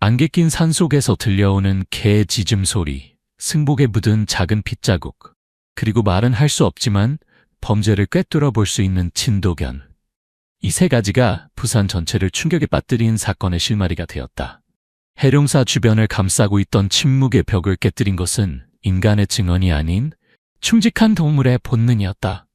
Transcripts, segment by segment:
안개 낀 산속에서 들려오는 개 짖음 소리, 승복에 묻은 작은 핏자국, 그리고 말은 할 수 없지만 범죄를 꿰뚫어 볼 수 있는 진도견. 이 세 가지가 부산 전체를 충격에 빠뜨린 사건의 실마리가 되었다. 해룡사 주변을 감싸고 있던 침묵의 벽을 깨뜨린 것은 인간의 증언이 아닌 충직한 동물의 본능이었다.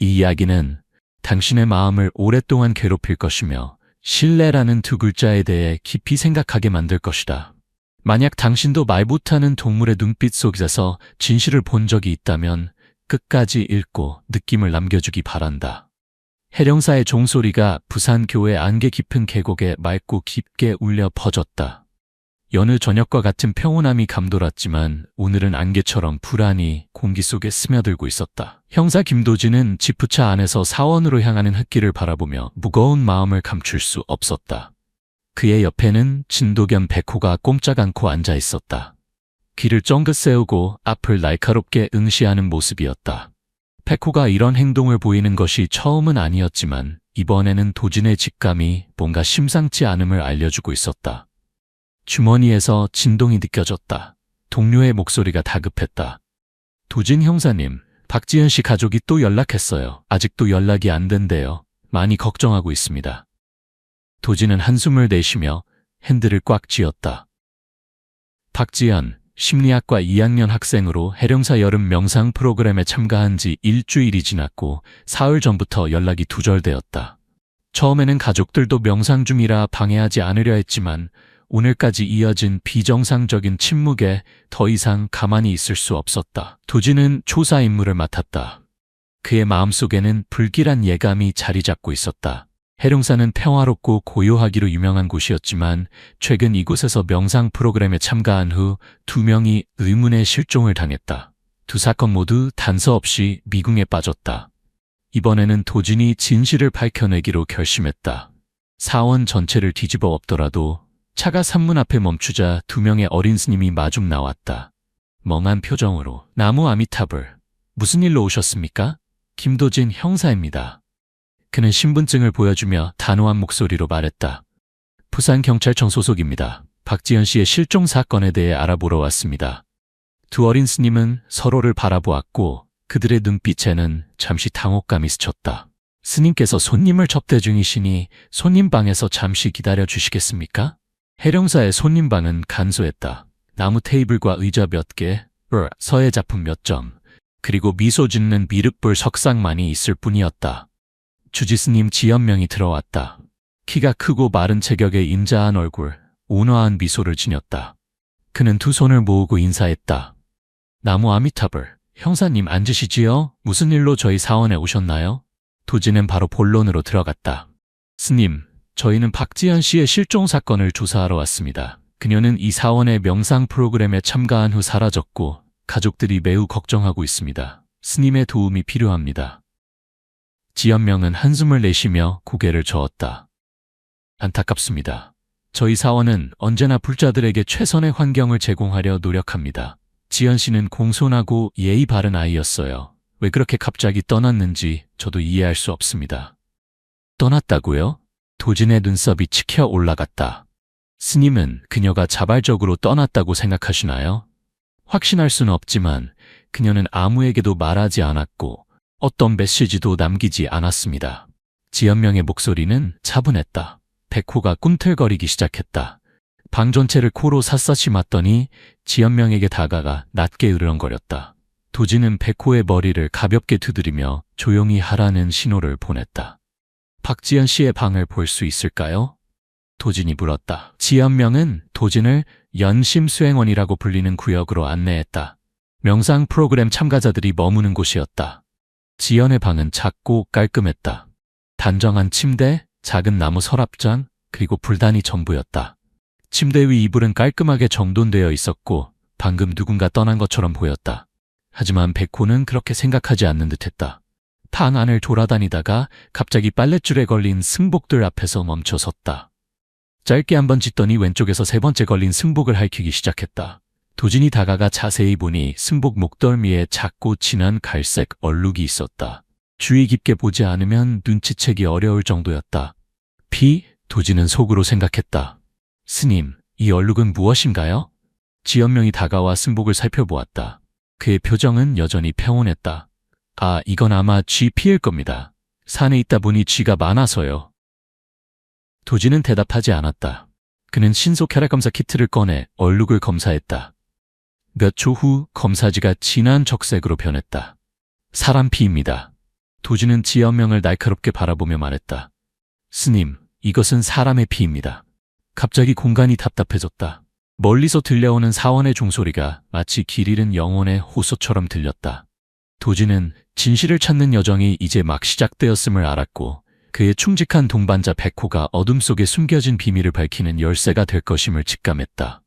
이 이야기는 당신의 마음을 오랫동안 괴롭힐 것이며 신뢰라는 두 글자에 대해 깊이 생각하게 만들 것이다. 만약 당신도 말 못하는 동물의 눈빛 속에서 진실을 본 적이 있다면 끝까지 읽고 느낌을 남겨주기 바란다. 해령사의 종소리가 부산 교회 안개 깊은 계곡에 맑고 깊게 울려 퍼졌다. 여느 저녁과 같은 평온함이 감돌았지만 오늘은 안개처럼 불안이 공기 속에 스며들고 있었다. 형사 김도진은 지프차 안에서 사원으로 향하는 흙길을 바라보며 무거운 마음을 감출 수 없었다. 그의 옆에는 진도겸 백호가 꼼짝 않고 앉아 있었다. 귀를 쫑긋 세우고 앞을 날카롭게 응시하는 모습이었다. 백호가 이런 행동을 보이는 것이 처음은 아니었지만 이번에는 도진의 직감이 뭔가 심상치 않음을 알려주고 있었다. 주머니에서 진동이 느껴졌다. 동료의 목소리가 다급했다. 도진 형사님, 박지현 씨 가족이 또 연락했어요. 아직도 연락이 안 된대요. 많이 걱정하고 있습니다. 도진은 한숨을 내쉬며 핸들을 꽉 쥐었다. 박지현, 심리학과 2학년 학생으로 해령사 여름 명상 프로그램에 참가한 지 일주일이 지났고 사흘 전부터 연락이 두절되었다. 처음에는 가족들도 명상 중이라 방해하지 않으려 했지만 오늘까지 이어진 비정상적인 침묵에 더 이상 가만히 있을 수 없었다. 도진은 조사 임무를 맡았다. 그의 마음속에는 불길한 예감이 자리 잡고 있었다. 해룡사는 평화롭고 고요하기로 유명한 곳이었지만 최근 이곳에서 명상 프로그램에 참가한 후 2명이 의문의 실종을 당했다. 두 사건 모두 단서 없이 미궁에 빠졌다. 이번에는 도진이 진실을 밝혀내기로 결심했다. 사원 전체를 뒤집어 엎더라도 차가 산문 앞에 멈추자 2명의 어린 스님이 마중 나왔다. 멍한 표정으로 나무 아미타불, 무슨 일로 오셨습니까? 김도진 형사입니다. 그는 신분증을 보여주며 단호한 목소리로 말했다. 부산경찰청 소속입니다. 박지현 씨의 실종 사건에 대해 알아보러 왔습니다. 두 어린 스님은 서로를 바라보았고 그들의 눈빛에는 잠시 당혹감이 스쳤다. 스님께서 손님을 접대 중이시니 손님방에서 잠시 기다려 주시겠습니까? 해령사의 손님방은 간소했다. 나무 테이블과 의자 몇 개, 서예 작품 몇 점, 그리고 미소 짓는 미륵불 석상만이 있을 뿐이었다. 주지스님 지연명이 들어왔다. 키가 크고 마른 체격의 인자한 얼굴, 온화한 미소를 지녔다. 그는 두 손을 모으고 인사했다. 나무 아미타불, 형사님 앉으시지요? 무슨 일로 저희 사원에 오셨나요? 도진은 바로 본론으로 들어갔다. 스님, 저희는 박지현 씨의 실종 사건을 조사하러 왔습니다. 그녀는 이 사원의 명상 프로그램에 참가한 후 사라졌고 가족들이 매우 걱정하고 있습니다. 스님의 도움이 필요합니다. 지연명은 한숨을 내쉬며 고개를 저었다. 안타깝습니다. 저희 사원은 언제나 불자들에게 최선의 환경을 제공하려 노력합니다. 지연 씨는 공손하고 예의 바른 아이였어요. 왜 그렇게 갑자기 떠났는지 저도 이해할 수 없습니다. 떠났다고요? 도진의 눈썹이 치켜 올라갔다. 스님은 그녀가 자발적으로 떠났다고 생각하시나요? 확신할 수는 없지만 그녀는 아무에게도 말하지 않았고 어떤 메시지도 남기지 않았습니다. 지연명의 목소리는 차분했다. 백호가 꿈틀거리기 시작했다. 방 전체를 코로 샅샅이 맞더니 지연명에게 다가가 낮게 으르렁거렸다. 도진은 백호의 머리를 가볍게 두드리며 조용히 하라는 신호를 보냈다. 박지현 씨의 방을 볼 수 있을까요? 도진이 물었다. 지연명은 도진을 연심수행원이라고 불리는 구역으로 안내했다. 명상 프로그램 참가자들이 머무는 곳이었다. 지연의 방은 작고 깔끔했다. 단정한 침대, 작은 나무 서랍장, 그리고 불단이 전부였다. 침대 위 이불은 깔끔하게 정돈되어 있었고 방금 누군가 떠난 것처럼 보였다. 하지만 백호는 그렇게 생각하지 않는 듯했다. 방 안을 돌아다니다가 갑자기 빨랫줄에 걸린 승복들 앞에서 멈춰섰다. 짧게 한번 짖더니 왼쪽에서 세 번째 걸린 승복을 핥히기 시작했다. 도진이 다가가 자세히 보니 승복 목덜미에 작고 진한 갈색 얼룩이 있었다. 주의 깊게 보지 않으면 눈치채기 어려울 정도였다. 도진은 속으로 생각했다. 스님, 이 얼룩은 무엇인가요? 지연명이 다가와 승복을 살펴보았다. 그의 표정은 여전히 평온했다. 아, 이건 아마 쥐 피일 겁니다. 산에 있다 보니 쥐가 많아서요. 도진은 대답하지 않았다. 그는 신속 혈액검사 키트를 꺼내 얼룩을 검사했다. 몇 초 후 검사지가 진한 적색으로 변했다. 사람 피입니다. 도진은 지연명을 날카롭게 바라보며 말했다. 스님, 이것은 사람의 피입니다. 갑자기 공간이 답답해졌다. 멀리서 들려오는 사원의 종소리가 마치 길 잃은 영혼의 호소처럼 들렸다. 도진은 진실을 찾는 여정이 이제 막 시작되었음을 알았고 그의 충직한 동반자 백호가 어둠 속에 숨겨진 비밀을 밝히는 열쇠가 될 것임을 직감했다.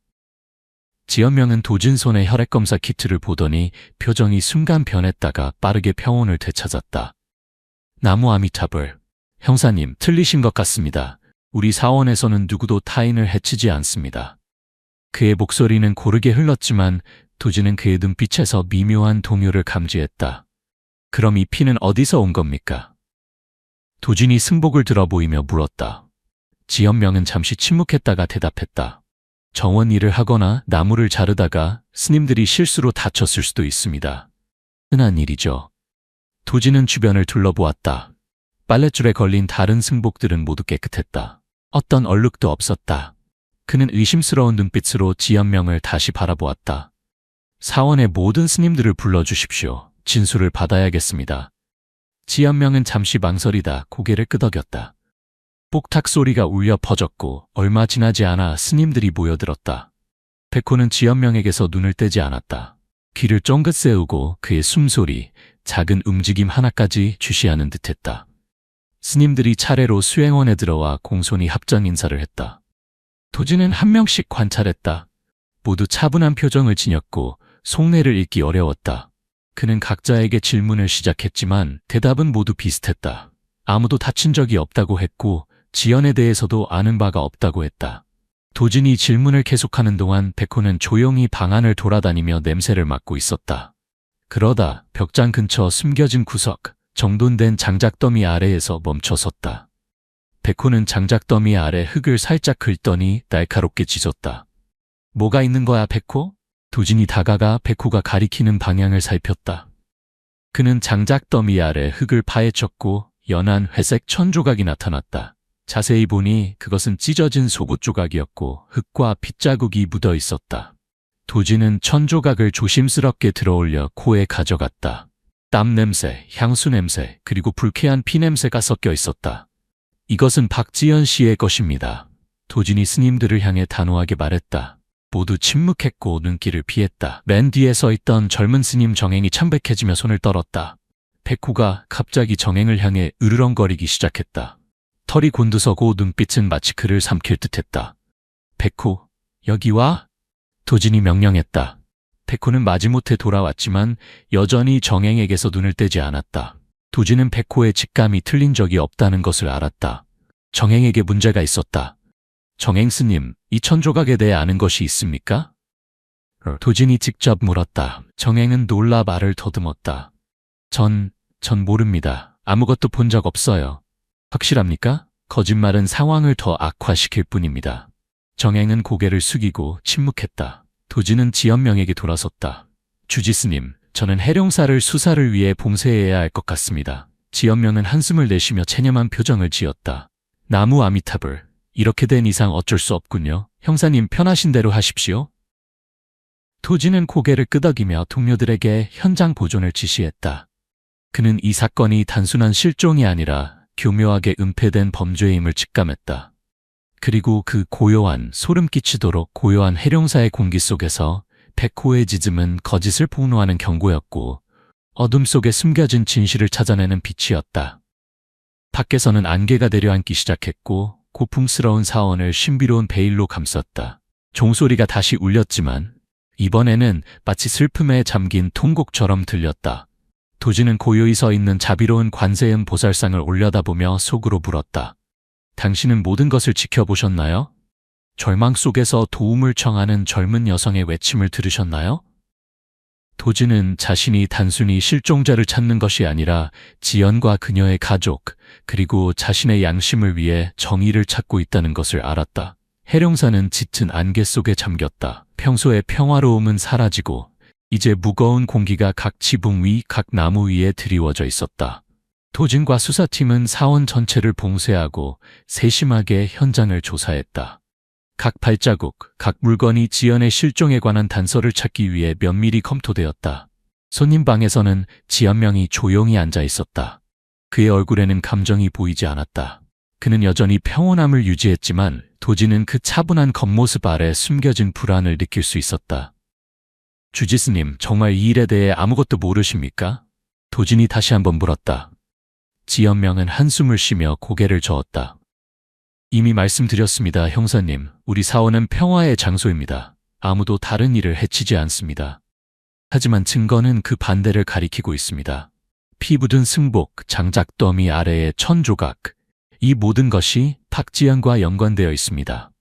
지연명은 도진 손의 혈액검사 키트를 보더니 표정이 순간 변했다가 빠르게 평온을 되찾았다. 나무 아미타불, 형사님 틀리신 것 같습니다. 우리 사원에서는 누구도 타인을 해치지 않습니다. 그의 목소리는 고르게 흘렀지만 도진은 그의 눈빛에서 미묘한 동요를 감지했다. 그럼 이 피는 어디서 온 겁니까? 도진이 승복을 들어보이며 물었다. 지연명은 잠시 침묵했다가 대답했다. 정원 일을 하거나 나무를 자르다가 스님들이 실수로 다쳤을 수도 있습니다. 흔한 일이죠. 도진은 주변을 둘러보았다. 빨랫줄에 걸린 다른 승복들은 모두 깨끗했다. 어떤 얼룩도 없었다. 그는 의심스러운 눈빛으로 지연명을 다시 바라보았다. 사원의 모든 스님들을 불러주십시오. 진술을 받아야겠습니다. 지연명은 잠시 망설이다 고개를 끄덕였다. 뽁탁 소리가 울려 퍼졌고 얼마 지나지 않아 스님들이 모여들었다. 백호는 지연명에게서 눈을 떼지 않았다. 귀를 쫑긋 세우고 그의 숨소리, 작은 움직임 하나까지 주시하는 듯했다. 스님들이 차례로 수행원에 들어와 공손히 합장 인사를 했다. 도진은 한 명씩 관찰했다. 모두 차분한 표정을 지녔고 속내를 읽기 어려웠다. 그는 각자에게 질문을 시작했지만 대답은 모두 비슷했다. 아무도 다친 적이 없다고 했고 지연에 대해서도 아는 바가 없다고 했다. 도진이 질문을 계속하는 동안 백호는 조용히 방 안을 돌아다니며 냄새를 맡고 있었다. 그러다 벽장 근처 숨겨진 구석, 정돈된 장작더미 아래에서 멈춰섰다. 백호는 장작더미 아래 흙을 살짝 긁더니 날카롭게 짖었다. 뭐가 있는 거야, 백호? 도진이 다가가 백호가 가리키는 방향을 살폈다. 그는 장작더미 아래 흙을 파헤쳤고 연한 회색 천 조각이 나타났다. 자세히 보니 그것은 찢어진 속옷 조각이었고 흙과 핏자국이 묻어 있었다. 도진은 천 조각을 조심스럽게 들어올려 코에 가져갔다. 땀 냄새, 향수 냄새, 그리고 불쾌한 피 냄새가 섞여 있었다. 이것은 박지연 씨의 것입니다. 도진이 스님들을 향해 단호하게 말했다. 모두 침묵했고 눈길을 피했다. 맨 뒤에 서 있던 젊은 스님 정행이 창백해지며 손을 떨었다. 백호가 갑자기 정행을 향해 으르렁거리기 시작했다. 털이 곤두서고 눈빛은 마치 그를 삼킬 듯했다. 백호, 여기 와? 도진이 명령했다. 백호는 마지못해 돌아왔지만 여전히 정행에게서 눈을 떼지 않았다. 도진은 백호의 직감이 틀린 적이 없다는 것을 알았다. 정행에게 문제가 있었다. 정행 스님, 이 천조각에 대해 아는 것이 있습니까? 도진이 직접 물었다. 정행은 놀라 말을 더듬었다. 전 모릅니다. 아무것도 본 적 없어요. 확실합니까? 거짓말은 상황을 더 악화시킬 뿐입니다. 정행은 고개를 숙이고 침묵했다. 도진은 지연명에게 돌아섰다. 주지스님, 저는 해룡사를 수사를 위해 봉쇄해야 할 것 같습니다. 지연명은 한숨을 내쉬며 체념한 표정을 지었다. 나무 아미타불, 이렇게 된 이상 어쩔 수 없군요. 형사님 편하신 대로 하십시오. 도진은 고개를 끄덕이며 동료들에게 현장 보존을 지시했다. 그는 이 사건이 단순한 실종이 아니라 교묘하게 은폐된 범죄임을 직감했다. 그리고 그 고요한, 소름 끼치도록 고요한 해룡사의 공기 속에서 백호의 짖음은 거짓을 폭로하는 경고였고 어둠 속에 숨겨진 진실을 찾아내는 빛이었다. 밖에서는 안개가 내려앉기 시작했고 고풍스러운 사원을 신비로운 베일로 감쌌다. 종소리가 다시 울렸지만 이번에는 마치 슬픔에 잠긴 통곡처럼 들렸다. 도진은 고요히 서 있는 자비로운 관세음 보살상을 올려다보며 속으로 물었다. 당신은 모든 것을 지켜보셨나요? 절망 속에서 도움을 청하는 젊은 여성의 외침을 들으셨나요? 도진은 자신이 단순히 실종자를 찾는 것이 아니라 지연과 그녀의 가족, 그리고 자신의 양심을 위해 정의를 찾고 있다는 것을 알았다. 해룡사는 짙은 안개 속에 잠겼다. 평소의 평화로움은 사라지고 이제 무거운 공기가 각 지붕 위, 각 나무 위에 드리워져 있었다. 도진과 수사팀은 사원 전체를 봉쇄하고 세심하게 현장을 조사했다. 각 발자국, 각 물건이 지연의 실종에 관한 단서를 찾기 위해 면밀히 검토되었다. 손님 방에서는 지연명이 조용히 앉아 있었다. 그의 얼굴에는 감정이 보이지 않았다. 그는 여전히 평온함을 유지했지만 도진은 그 차분한 겉모습 아래 숨겨진 불안을 느낄 수 있었다. 주지스님, 정말 이 일에 대해 아무것도 모르십니까? 도진이 다시 한번 물었다. 지연명은 한숨을 쉬며 고개를 저었다. 이미 말씀드렸습니다, 형사님. 우리 사원은 평화의 장소입니다. 아무도 다른 일을 해치지 않습니다. 하지만 증거는 그 반대를 가리키고 있습니다. 피 묻은 승복, 장작 더미 아래의 천 조각. 이 모든 것이 박지연과 연관되어 있습니다.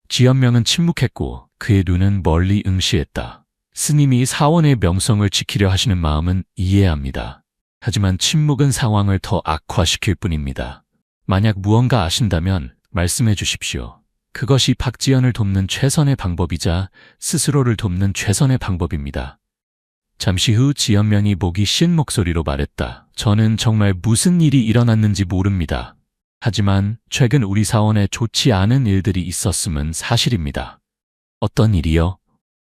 지연명은 침묵했고 그의 눈은 멀리 응시했다. 스님이 사원의 명성을 지키려 하시는 마음은 이해합니다. 하지만 침묵은 상황을 더 악화시킬 뿐입니다. 만약 무언가 아신다면 말씀해 주십시오. 그것이 박지연을 돕는 최선의 방법이자 스스로를 돕는 최선의 방법입니다. 잠시 후 지연명이 목이 쉰 목소리로 말했다. 저는 정말 무슨 일이 일어났는지 모릅니다. 하지만 최근 우리 사원에 좋지 않은 일들이 있었음은 사실입니다. 어떤 일이요?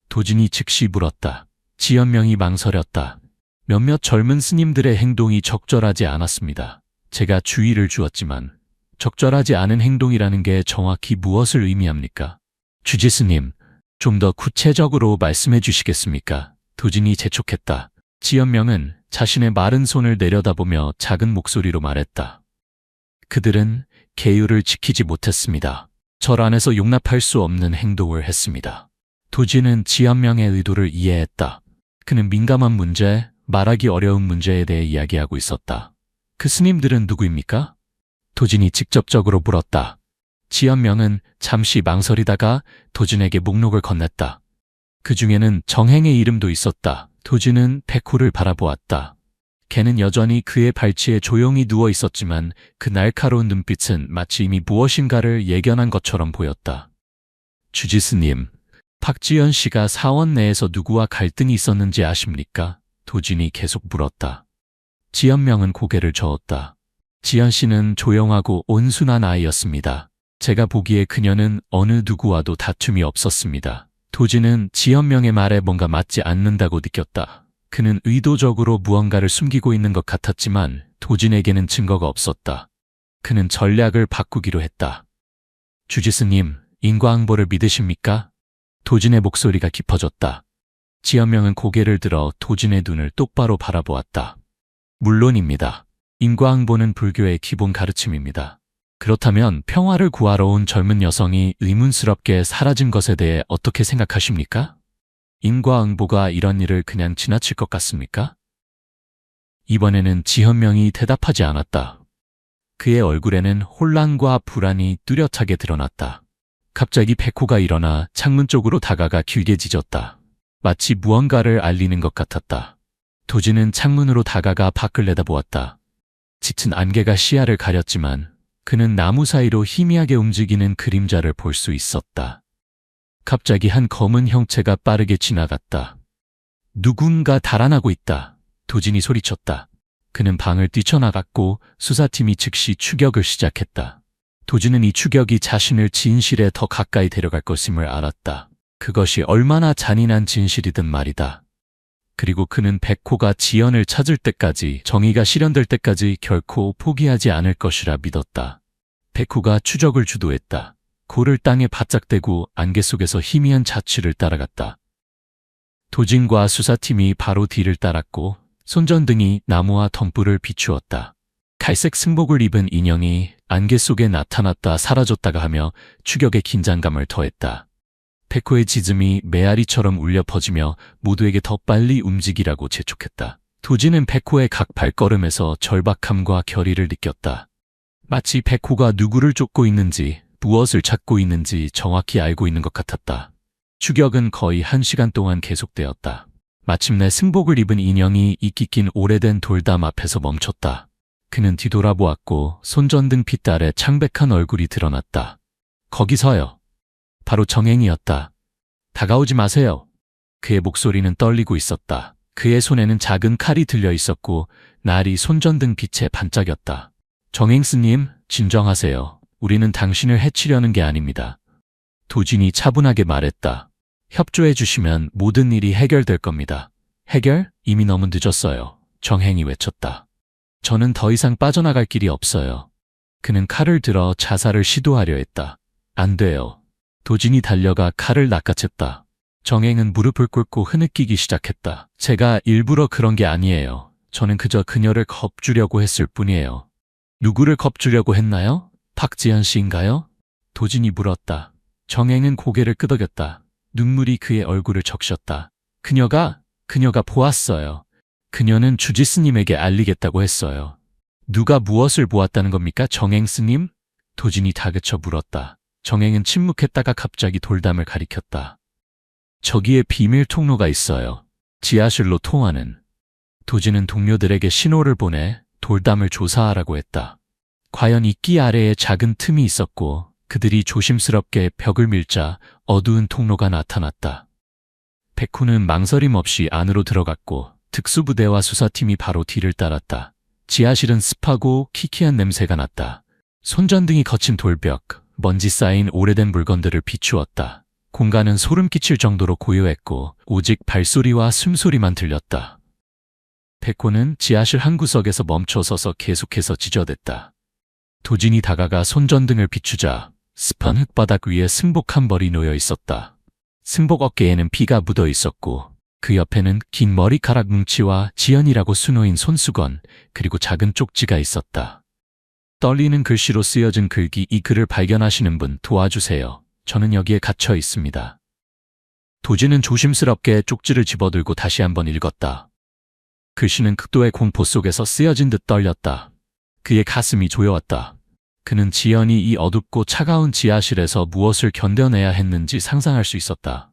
도진이 즉시 물었다. 지연명이 망설였다. 몇몇 젊은 스님들의 행동이 적절하지 않았습니다. 제가 주의를 주었지만 적절하지 않은 행동이라는 게 정확히 무엇을 의미합니까? 주지스님, 좀 더 구체적으로 말씀해 주시겠습니까? 도진이 재촉했다. 지연명은 자신의 마른 손을 내려다보며 작은 목소리로 말했다. 그들은 계율을 지키지 못했습니다. 절 안에서 용납할 수 없는 행동을 했습니다. 도진은 지연명의 의도를 이해했다. 그는 민감한 문제, 말하기 어려운 문제에 대해 이야기하고 있었다. 그 스님들은 누구입니까? 도진이 직접적으로 물었다. 지연명은 잠시 망설이다가 도진에게 목록을 건넸다. 그 중에는 정행의 이름도 있었다. 도진은 백호를 바라보았다. 걔는 여전히 그의 발치에 조용히 누워 있었지만 그 날카로운 눈빛은 마치 이미 무엇인가를 예견한 것처럼 보였다. 주지스님, 박지연 씨가 사원 내에서 누구와 갈등이 있었는지 아십니까? 도진이 계속 물었다. 지연명은 고개를 저었다. 지연 씨는 조용하고 온순한 아이였습니다. 제가 보기에 그녀는 어느 누구와도 다툼이 없었습니다. 도진은 지연명의 말에 뭔가 맞지 않는다고 느꼈다. 그는 의도적으로 무언가를 숨기고 있는 것 같았지만 도진에게는 증거가 없었다. 그는 전략을 바꾸기로 했다. 주지스님, 인과응보를 믿으십니까? 도진의 목소리가 깊어졌다. 지연명은 고개를 들어 도진의 눈을 똑바로 바라보았다. 물론입니다. 인과응보는 불교의 기본 가르침입니다. 그렇다면 평화를 구하러 온 젊은 여성이 의문스럽게 사라진 것에 대해 어떻게 생각하십니까? 인과응보가 이런 일을 그냥 지나칠 것 같습니까? 이번에는 지연명이 대답하지 않았다. 그의 얼굴에는 혼란과 불안이 뚜렷하게 드러났다. 갑자기 백호가 일어나 창문 쪽으로 다가가 길게 짖었다. 마치 무언가를 알리는 것 같았다. 도진은 창문으로 다가가 밖을 내다보았다. 짙은 안개가 시야를 가렸지만 그는 나무 사이로 희미하게 움직이는 그림자를 볼 수 있었다. 갑자기 한 검은 형체가 빠르게 지나갔다. 누군가 달아나고 있다. 도진이 소리쳤다. 그는 방을 뛰쳐나갔고 수사팀이 즉시 추격을 시작했다. 도진은 이 추격이 자신을 진실에 더 가까이 데려갈 것임을 알았다. 그것이 얼마나 잔인한 진실이든 말이다. 그리고 그는 백호가 지연을 찾을 때까지, 정의가 실현될 때까지 결코 포기하지 않을 것이라 믿었다. 백호가 추적을 주도했다. 골을 땅에 바짝 대고 안개 속에서 희미한 자취를 따라갔다. 도진과 수사팀이 바로 뒤를 따랐고 손전등이 나무와 덤불을 비추었다. 갈색 승복을 입은 인형이 안개 속에 나타났다 사라졌다가 하며 추격의 긴장감을 더했다. 백호의 짖음이 메아리처럼 울려 퍼지며 모두에게 더 빨리 움직이라고 재촉했다. 도진은 백호의 각 발걸음에서 절박함과 결의를 느꼈다. 마치 백호가 누구를 쫓고 있는지, 무엇을 찾고 있는지 정확히 알고 있는 것 같았다. 추격은 거의 1시간 동안 계속되었다. 마침내 승복을 입은 인형이 이끼 낀 오래된 돌담 앞에서 멈췄다. 그는 뒤돌아보았고 손전등 빛 아래 창백한 얼굴이 드러났다. 거기서요. 바로 정행이었다. 다가오지 마세요. 그의 목소리는 떨리고 있었다. 그의 손에는 작은 칼이 들려 있었고 날이 손전등 빛에 반짝였다. 정행스님, 진정하세요. 우리는 당신을 해치려는 게 아닙니다. 도진이 차분하게 말했다. 협조해 주시면 모든 일이 해결될 겁니다. 해결? 이미 너무 늦었어요. 정행이 외쳤다. 저는 더 이상 빠져나갈 길이 없어요. 그는 칼을 들어 자살을 시도하려 했다. 안 돼요. 도진이 달려가 칼을 낚아챘다. 정행은 무릎을 꿇고 흐느끼기 시작했다. 제가 일부러 그런 게 아니에요. 저는 그저 그녀를 겁주려고 했을 뿐이에요. 누구를 겁주려고 했나요? 박지현 씨인가요? 도진이 물었다. 정행은 고개를 끄덕였다. 눈물이 그의 얼굴을 적셨다. 그녀가 보았어요. 그녀는 주지스님에게 알리겠다고 했어요. 누가 무엇을 보았다는 겁니까, 정행스님? 도진이 다그쳐 물었다. 정행은 침묵했다가 갑자기 돌담을 가리켰다. 저기에 비밀 통로가 있어요. 지하실로 통하는. 도진은 동료들에게 신호를 보내 돌담을 조사하라고 했다. 과연 이끼 아래에 작은 틈이 있었고 그들이 조심스럽게 벽을 밀자 어두운 통로가 나타났다. 백호는 망설임 없이 안으로 들어갔고 특수부대와 수사팀이 바로 뒤를 따랐다. 지하실은 습하고 키키한 냄새가 났다. 손전등이 거친 돌벽, 먼지 쌓인 오래된 물건들을 비추었다. 공간은 소름 끼칠 정도로 고요했고 오직 발소리와 숨소리만 들렸다. 백호는 지하실 한 구석에서 멈춰서서 계속해서 지저댔다. 도진이 다가가 손전등을 비추자 습한 흙바닥 위에 승복 한 벌이 놓여 있었다. 승복 어깨에는 피가 묻어 있었고 그 옆에는 긴 머리카락 뭉치와 지연이라고 수놓인 손수건 그리고 작은 쪽지가 있었다. 떨리는 글씨로 쓰여진 글귀. 이 글을 발견하시는 분 도와주세요. 저는 여기에 갇혀 있습니다. 도진은 조심스럽게 쪽지를 집어들고 다시 한번 읽었다. 글씨는 극도의 공포 속에서 쓰여진 듯 떨렸다. 그의 가슴이 조여왔다. 그는 지연이 이 어둡고 차가운 지하실에서 무엇을 견뎌내야 했는지 상상할 수 있었다.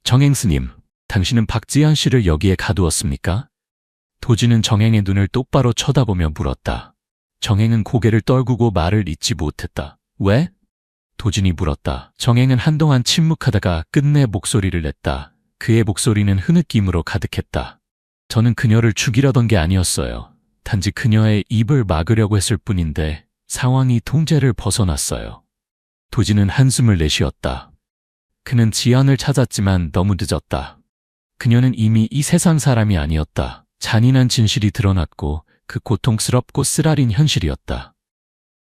정행스님, 당신은 박지현 씨를 여기에 가두었습니까? 도진은 정행의 눈을 똑바로 쳐다보며 물었다. 정행은 고개를 떨구고 말을 잇지 못했다. 왜? 도진이 물었다. 정행은 한동안 침묵하다가 끝내 목소리를 냈다. 그의 목소리는 흐느낌으로 가득했다. 저는 그녀를 죽이려던 게 아니었어요. 단지 그녀의 입을 막으려고 했을 뿐인데 상황이 통제를 벗어났어요. 도진은 한숨을 내쉬었다. 그는 지연을 찾았지만 너무 늦었다. 그녀는 이미 이 세상 사람이 아니었다. 잔인한 진실이 드러났고 그 고통스럽고 쓰라린 현실이었다.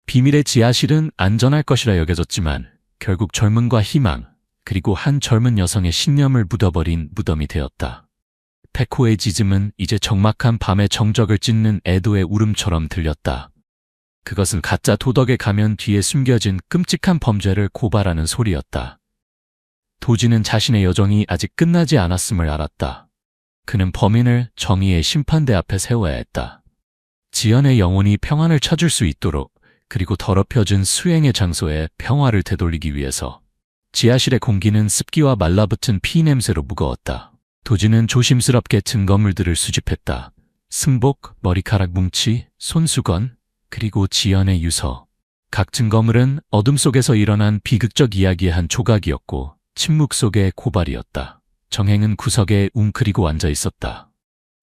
비밀의 지하실은 안전할 것이라 여겨졌지만 결국 젊음과 희망 그리고 한 젊은 여성의 신념을 묻어버린 무덤이 되었다. 백호의 짖음은 이제 적막한 밤의 정적을 찢는 애도의 울음처럼 들렸다. 그것은 가짜 도덕의 가면 뒤에 숨겨진 끔찍한 범죄를 고발하는 소리였다. 도진은 자신의 여정이 아직 끝나지 않았음을 알았다. 그는 범인을 정의의 심판대 앞에 세워야 했다. 지연의 영혼이 평안을 찾을 수 있도록 그리고 더럽혀진 수행의 장소에 평화를 되돌리기 위해서. 지하실의 공기는 습기와 말라붙은 피 냄새로 무거웠다. 도진은 조심스럽게 증거물들을 수집했다. 승복, 머리카락 뭉치, 손수건, 그리고 지연의 유서. 각 증거물은 어둠 속에서 일어난 비극적 이야기의 한 조각이었고 침묵 속의 고발이었다. 정행은 구석에 웅크리고 앉아 있었다.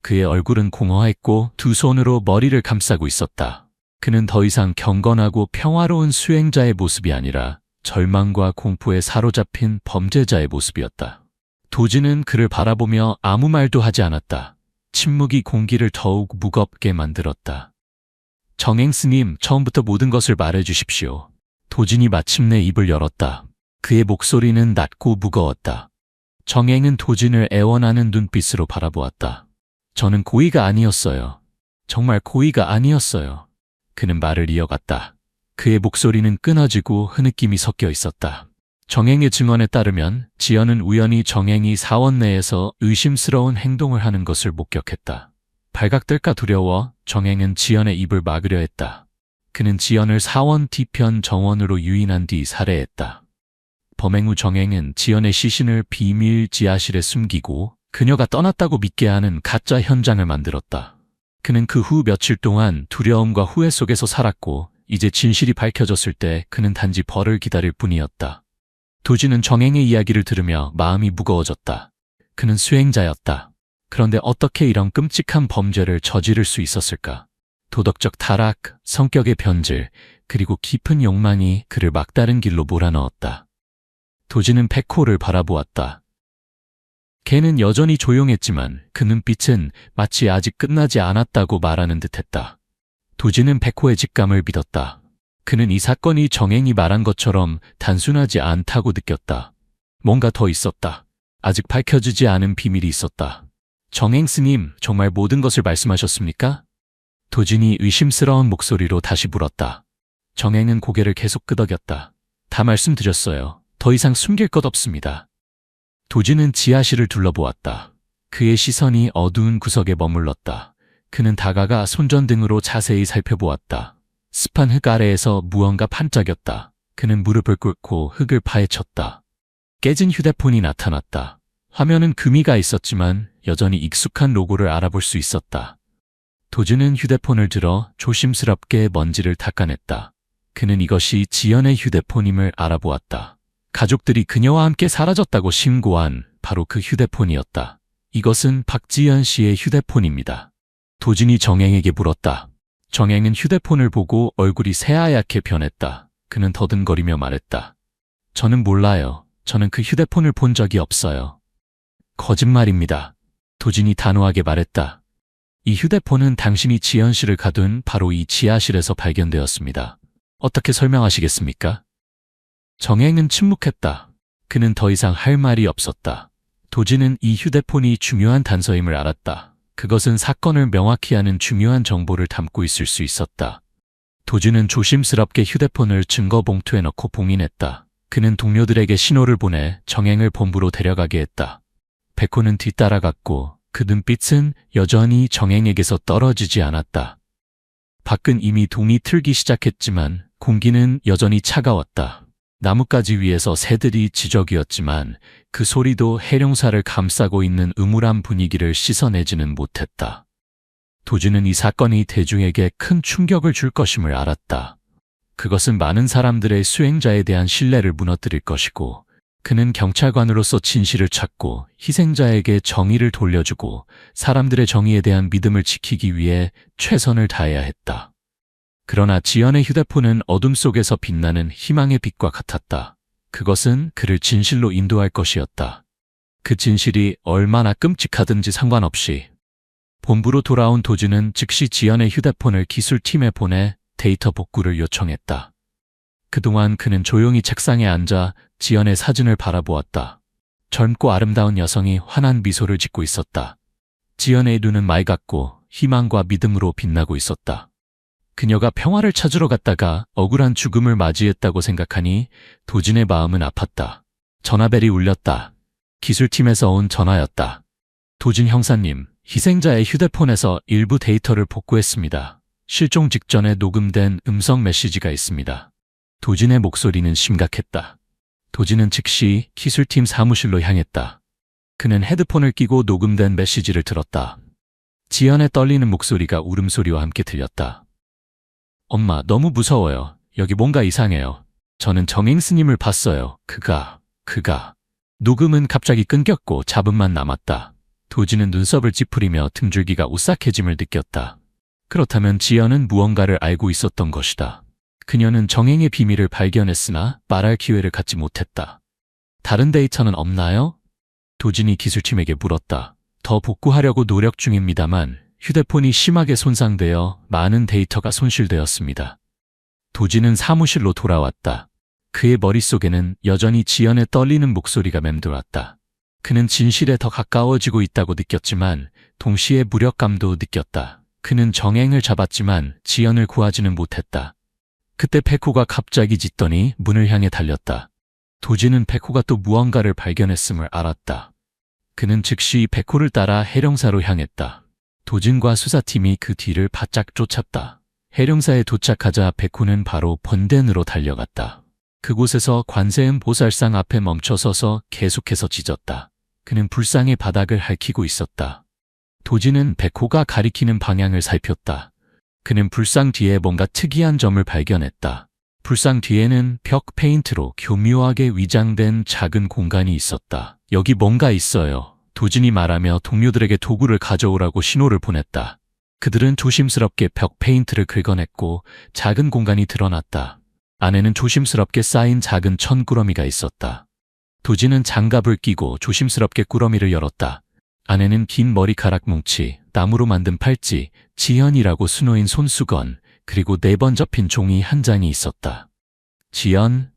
그의 얼굴은 공허했고 두 손으로 머리를 감싸고 있었다. 그는 더 이상 경건하고 평화로운 수행자의 모습이 아니라 절망과 공포에 사로잡힌 범죄자의 모습이었다. 도진은 그를 바라보며 아무 말도 하지 않았다. 침묵이 공기를 더욱 무겁게 만들었다. 정행스님, 처음부터 모든 것을 말해주십시오. 도진이 마침내 입을 열었다. 그의 목소리는 낮고 무거웠다. 정행은 도진을 애원하는 눈빛으로 바라보았다. 저는 고의가 아니었어요. 정말 고의가 아니었어요. 그는 말을 이어갔다. 그의 목소리는 끊어지고 흐느낌이 섞여 있었다. 정행의 증언에 따르면 지연은 우연히 정행이 사원 내에서 의심스러운 행동을 하는 것을 목격했다. 발각될까 두려워 정행은 지연의 입을 막으려 했다. 그는 지연을 사원 뒤편 정원으로 유인한 뒤 살해했다. 범행 후 정행은 지연의 시신을 비밀 지하실에 숨기고 그녀가 떠났다고 믿게 하는 가짜 현장을 만들었다. 그는 그 후 며칠 동안 두려움과 후회 속에서 살았고 이제 진실이 밝혀졌을 때 그는 단지 벌을 기다릴 뿐이었다. 도진은 정행의 이야기를 들으며 마음이 무거워졌다. 그는 수행자였다. 그런데 어떻게 이런 끔찍한 범죄를 저지를 수 있었을까? 도덕적 타락, 성격의 변질, 그리고 깊은 욕망이 그를 막다른 길로 몰아넣었다. 도진은 백호를 바라보았다. 걔는 여전히 조용했지만 그 눈빛은 마치 아직 끝나지 않았다고 말하는 듯했다. 도진은 백호의 직감을 믿었다. 그는 이 사건이 정행이 말한 것처럼 단순하지 않다고 느꼈다. 뭔가 더 있었다. 아직 밝혀지지 않은 비밀이 있었다. 정행 스님, 정말 모든 것을 말씀하셨습니까? 도진이 의심스러운 목소리로 다시 물었다. 정행은 고개를 계속 끄덕였다. 다 말씀드렸어요. 더 이상 숨길 것 없습니다. 도진은 지하실을 둘러보았다. 그의 시선이 어두운 구석에 머물렀다. 그는 다가가 손전등으로 자세히 살펴보았다. 습한 흙 아래에서 무언가 반짝였다. 그는 무릎을 꿇고 흙을 파헤쳤다. 깨진 휴대폰이 나타났다. 화면은 금이가 있었지만 여전히 익숙한 로고를 알아볼 수 있었다. 도진은 휴대폰을 들어 조심스럽게 먼지를 닦아냈다. 그는 이것이 지연의 휴대폰임을 알아보았다. 가족들이 그녀와 함께 사라졌다고 신고한 바로 그 휴대폰이었다. 이것은 박지연 씨의 휴대폰입니다. 도진이 정행에게 물었다. 정행은 휴대폰을 보고 얼굴이 새하얗게 변했다. 그는 더듬거리며 말했다. 저는 몰라요. 저는 그 휴대폰을 본 적이 없어요. 거짓말입니다. 도진이 단호하게 말했다. 이 휴대폰은 당신이 지연 씨를 가둔 바로 이 지하실에서 발견되었습니다. 어떻게 설명하시겠습니까? 정행은 침묵했다. 그는 더 이상 할 말이 없었다. 도진은 이 휴대폰이 중요한 단서임을 알았다. 그것은 사건을 명확히 하는 중요한 정보를 담고 있을 수 있었다. 도진은 조심스럽게 휴대폰을 증거 봉투에 넣고 봉인했다. 그는 동료들에게 신호를 보내 정행을 본부로 데려가게 했다. 백호는 뒤따라갔고 그 눈빛은 여전히 정행에게서 떨어지지 않았다. 밖은 이미 동이 틀기 시작했지만 공기는 여전히 차가웠다. 나뭇가지 위에서 새들이 지저귀었지만 그 소리도 해룡사를 감싸고 있는 음울한 분위기를 씻어내지는 못했다. 도진은 이 사건이 대중에게 큰 충격을 줄 것임을 알았다. 그것은 많은 사람들의 수행자에 대한 신뢰를 무너뜨릴 것이고 그는 경찰관으로서 진실을 찾고 희생자에게 정의를 돌려주고 사람들의 정의에 대한 믿음을 지키기 위해 최선을 다해야 했다. 그러나 지연의 휴대폰은 어둠 속에서 빛나는 희망의 빛과 같았다. 그것은 그를 진실로 인도할 것이었다. 그 진실이 얼마나 끔찍하든지 상관없이. 본부로 돌아온 도진은 즉시 지연의 휴대폰을 기술팀에 보내 데이터 복구를 요청했다. 그동안 그는 조용히 책상에 앉아 지연의 사진을 바라보았다. 젊고 아름다운 여성이 환한 미소를 짓고 있었다. 지연의 눈은 맑았고 희망과 믿음으로 빛나고 있었다. 그녀가 평화를 찾으러 갔다가 억울한 죽음을 맞이했다고 생각하니 도진의 마음은 아팠다. 전화벨이 울렸다. 기술팀에서 온 전화였다. 도진 형사님, 희생자의 휴대폰에서 일부 데이터를 복구했습니다. 실종 직전에 녹음된 음성 메시지가 있습니다. 도진의 목소리는 심각했다. 도진은 즉시 기술팀 사무실로 향했다. 그는 헤드폰을 끼고 녹음된 메시지를 들었다. 지연의 떨리는 목소리가 울음소리와 함께 들렸다. 엄마, 너무 무서워요. 여기 뭔가 이상해요. 저는 정행 스님을 봤어요. 그가. 녹음은 갑자기 끊겼고 잡음만 남았다. 도진은 눈썹을 찌푸리며 등줄기가 오싹해짐을 느꼈다. 그렇다면 지연은 무언가를 알고 있었던 것이다. 그녀는 정행의 비밀을 발견했으나 말할 기회를 갖지 못했다. 다른 데이터는 없나요? 도진이 기술팀에게 물었다. 더 복구하려고 노력 중입니다만 휴대폰이 심하게 손상되어 많은 데이터가 손실되었습니다. 도진은 사무실로 돌아왔다. 그의 머릿속에는 여전히 지연의 떨리는 목소리가 맴돌았다. 그는 진실에 더 가까워지고 있다고 느꼈지만 동시에 무력감도 느꼈다. 그는 정행을 잡았지만 지연을 구하지는 못했다. 그때 백호가 갑자기 짖더니 문을 향해 달렸다. 도진은 백호가 또 무언가를 발견했음을 알았다. 그는 즉시 백호를 따라 해령사로 향했다. 도진과 수사팀이 그 뒤를 바짝 쫓았다. 해령사에 도착하자 백호는 바로 번덴으로 달려갔다. 그곳에서 관세음 보살상 앞에 멈춰서서 계속해서 짖었다. 그는 불상의 바닥을 핥히고 있었다. 도진은 백호가 가리키는 방향을 살폈다. 그는 불상 뒤에 뭔가 특이한 점을 발견했다. 불상 뒤에는 벽 페인트로 교묘하게 위장된 작은 공간이 있었다. 여기 뭔가 있어요. 도진이 말하며 동료들에게 도구를 가져오라고 신호를 보냈다. 그들은 조심스럽게 벽 페인트를 긁어냈고 작은 공간이 드러났다. 안에는 조심스럽게 쌓인 작은 천꾸러미가 있었다. 도진은 장갑을 끼고 조심스럽게 꾸러미를 열었다. 안에는 긴 머리카락 뭉치, 나무로 만든 팔찌, 지연이라고 수놓인 손수건, 그리고 4번 접힌 종이 한 장이 있었다. 지연.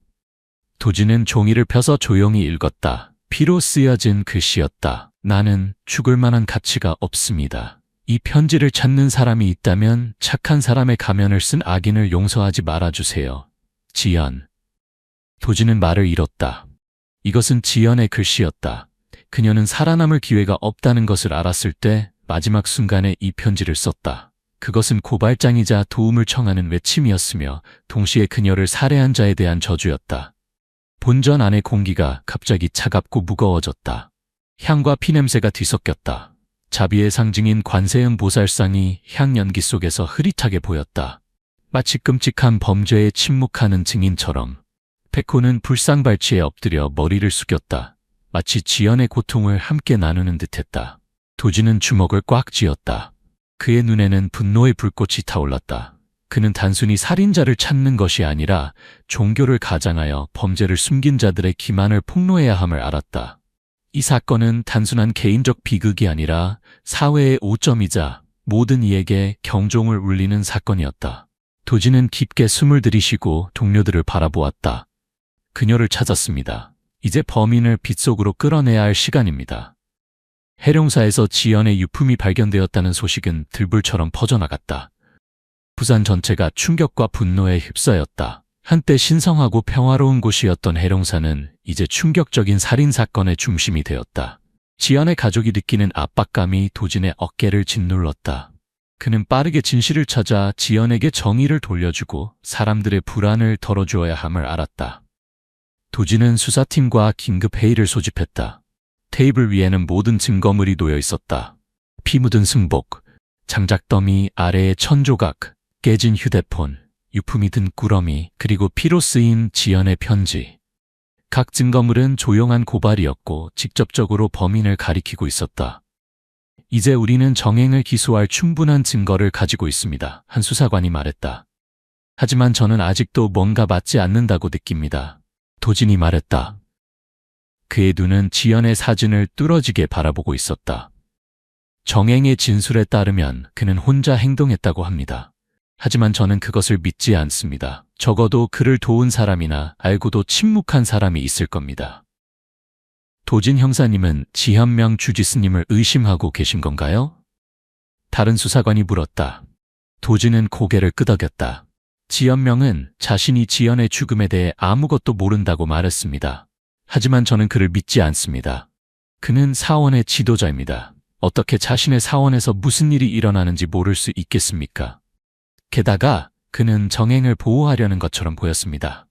도진은 종이를 펴서 조용히 읽었다. 피로 쓰여진 글씨였다. 나는 죽을 만한 가치가 없습니다. 이 편지를 찾는 사람이 있다면 착한 사람의 가면을 쓴 악인을 용서하지 말아주세요. 지연. 도진은 말을 잃었다. 이것은 지연의 글씨였다. 그녀는 살아남을 기회가 없다는 것을 알았을 때 마지막 순간에 이 편지를 썼다. 그것은 고발장이자 도움을 청하는 외침이었으며 동시에 그녀를 살해한 자에 대한 저주였다. 본전 안의 공기가 갑자기 차갑고 무거워졌다. 향과 피냄새가 뒤섞였다. 자비의 상징인 관세음 보살상이 향 연기 속에서 흐릿하게 보였다. 마치 끔찍한 범죄에 침묵하는 증인처럼. 페코는 불상발치에 엎드려 머리를 숙였다. 마치 지연의 고통을 함께 나누는 듯했다. 도진은 주먹을 꽉 쥐었다. 그의 눈에는 분노의 불꽃이 타올랐다. 그는 단순히 살인자를 찾는 것이 아니라 종교를 가장하여 범죄를 숨긴 자들의 기만을 폭로해야 함을 알았다. 이 사건은 단순한 개인적 비극이 아니라 사회의 오점이자 모든 이에게 경종을 울리는 사건이었다. 도진은 깊게 숨을 들이쉬고 동료들을 바라보았다. 그녀를 찾았습니다. 이제 범인을 빗속으로 끌어내야 할 시간입니다. 해룡사에서 지연의 유품이 발견되었다는 소식은 들불처럼 퍼져나갔다. 부산 전체가 충격과 분노에 휩싸였다. 한때 신성하고 평화로운 곳이었던 해룡사는 이제 충격적인 살인사건의 중심이 되었다. 지연의 가족이 느끼는 압박감이 도진의 어깨를 짓눌렀다. 그는 빠르게 진실을 찾아 지연에게 정의를 돌려주고 사람들의 불안을 덜어주어야 함을 알았다. 도진은 수사팀과 긴급 회의를 소집했다. 테이블 위에는 모든 증거물이 놓여 있었다. 피 묻은 승복, 장작더미 아래의 천조각, 깨진 휴대폰, 유품이 든 꾸러미, 그리고 피로 쓰인 지연의 편지. 각 증거물은 조용한 고발이었고 직접적으로 범인을 가리키고 있었다. 이제 우리는 정행을 기소할 충분한 증거를 가지고 있습니다. 한 수사관이 말했다. 하지만 저는 아직도 뭔가 맞지 않는다고 느낍니다. 도진이 말했다. 그의 눈은 지연의 사진을 뚫어지게 바라보고 있었다. 정행의 진술에 따르면 그는 혼자 행동했다고 합니다. 하지만 저는 그것을 믿지 않습니다. 적어도 그를 도운 사람이나 알고도 침묵한 사람이 있을 겁니다. 도진 형사님은 지현명 주지스님을 의심하고 계신 건가요? 다른 수사관이 물었다. 도진은 고개를 끄덕였다. 지현명은 자신이 지연의 죽음에 대해 아무것도 모른다고 말했습니다. 하지만 저는 그를 믿지 않습니다. 그는 사원의 지도자입니다. 어떻게 자신의 사원에서 무슨 일이 일어나는지 모를 수 있겠습니까? 게다가 그는 정행을 보호하려는 것처럼 보였습니다.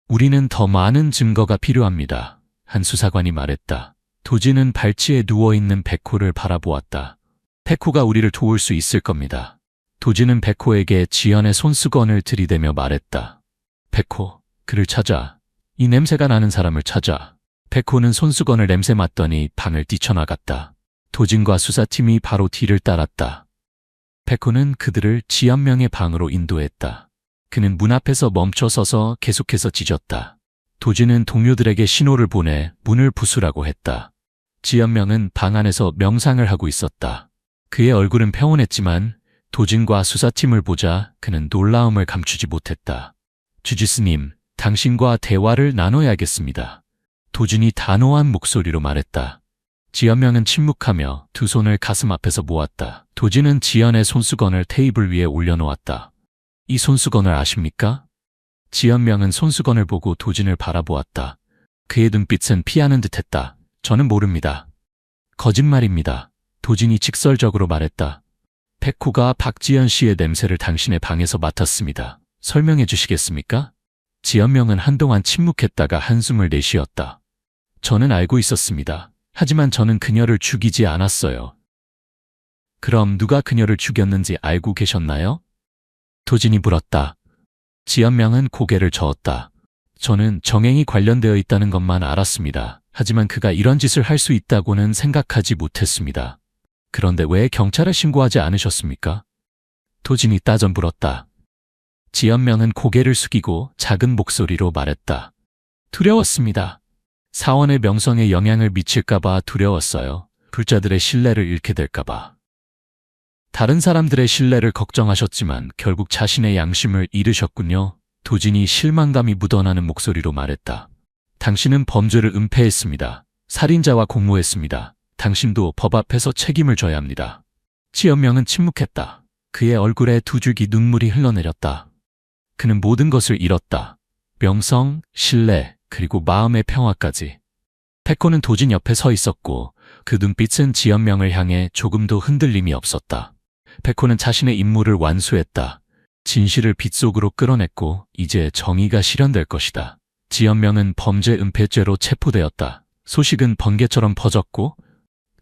우리는 더 많은 증거가 필요합니다. 한 수사관이 말했다. 도진은 발치에 누워있는 백호를 바라보았다. 백호가 우리를 도울 수 있을 겁니다. 도진은 백호에게 지연의 손수건을 들이대며 말했다. 백호, 그를 찾아. 이 냄새가 나는 사람을 찾아. 백호는 손수건을 냄새 맡더니 방을 뛰쳐나갔다. 도진과 수사팀이 바로 뒤를 따랐다. 백호는 그들을 지연명의 방으로 인도했다. 그는 문 앞에서 멈춰 서서 계속해서 짖었다. 도진은 동료들에게 신호를 보내 문을 부수라고 했다. 지연명은 방 안에서 명상을 하고 있었다. 그의 얼굴은 평온했지만 도진과 수사팀을 보자 그는 놀라움을 감추지 못했다. 주지스님, 당신과 대화를 나눠야겠습니다. 도진이 단호한 목소리로 말했다. 지연명은 침묵하며 두 손을 가슴 앞에서 모았다. 도진은 지연의 손수건을 테이블 위에 올려놓았다. 이 손수건을 아십니까? 지연명은 손수건을 보고 도진을 바라보았다. 그의 눈빛은 피하는 듯했다. 저는 모릅니다. 거짓말입니다. 도진이 직설적으로 말했다. 백호가 박지연 씨의 냄새를 당신의 방에서 맡았습니다. 설명해 주시겠습니까? 지연명은 한동안 침묵했다가 한숨을 내쉬었다. 저는 알고 있었습니다. 하지만 저는 그녀를 죽이지 않았어요. 그럼 누가 그녀를 죽였는지 알고 계셨나요? 도진이 물었다. 지연명은 고개를 저었다. 저는 정행이 관련되어 있다는 것만 알았습니다. 하지만 그가 이런 짓을 할 수 있다고는 생각하지 못했습니다. 그런데 왜 경찰에 신고하지 않으셨습니까? 도진이 따져 물었다. 지연명은 고개를 숙이고 작은 목소리로 말했다. 두려웠습니다. 사원의 명성에 영향을 미칠까봐 두려웠어요. 불자들의 신뢰를 잃게 될까봐. 다른 사람들의 신뢰를 걱정하셨지만 결국 자신의 양심을 잃으셨군요. 도진이 실망감이 묻어나는 목소리로 말했다. 당신은 범죄를 은폐했습니다. 살인자와 공모했습니다. 당신도 법 앞에서 책임을 져야 합니다. 지연명은 침묵했다. 그의 얼굴에 두 줄기 눈물이 흘러내렸다. 그는 모든 것을 잃었다. 명성, 신뢰, 그리고 마음의 평화까지. 백호는 도진 옆에 서 있었고 그 눈빛은 지연명을 향해 조금도 흔들림이 없었다. 백호는 자신의 임무를 완수했다. 진실을 빗속으로 끌어냈고 이제 정의가 실현될 것이다. 지연명은 범죄 은폐죄로 체포되었다. 소식은 번개처럼 퍼졌고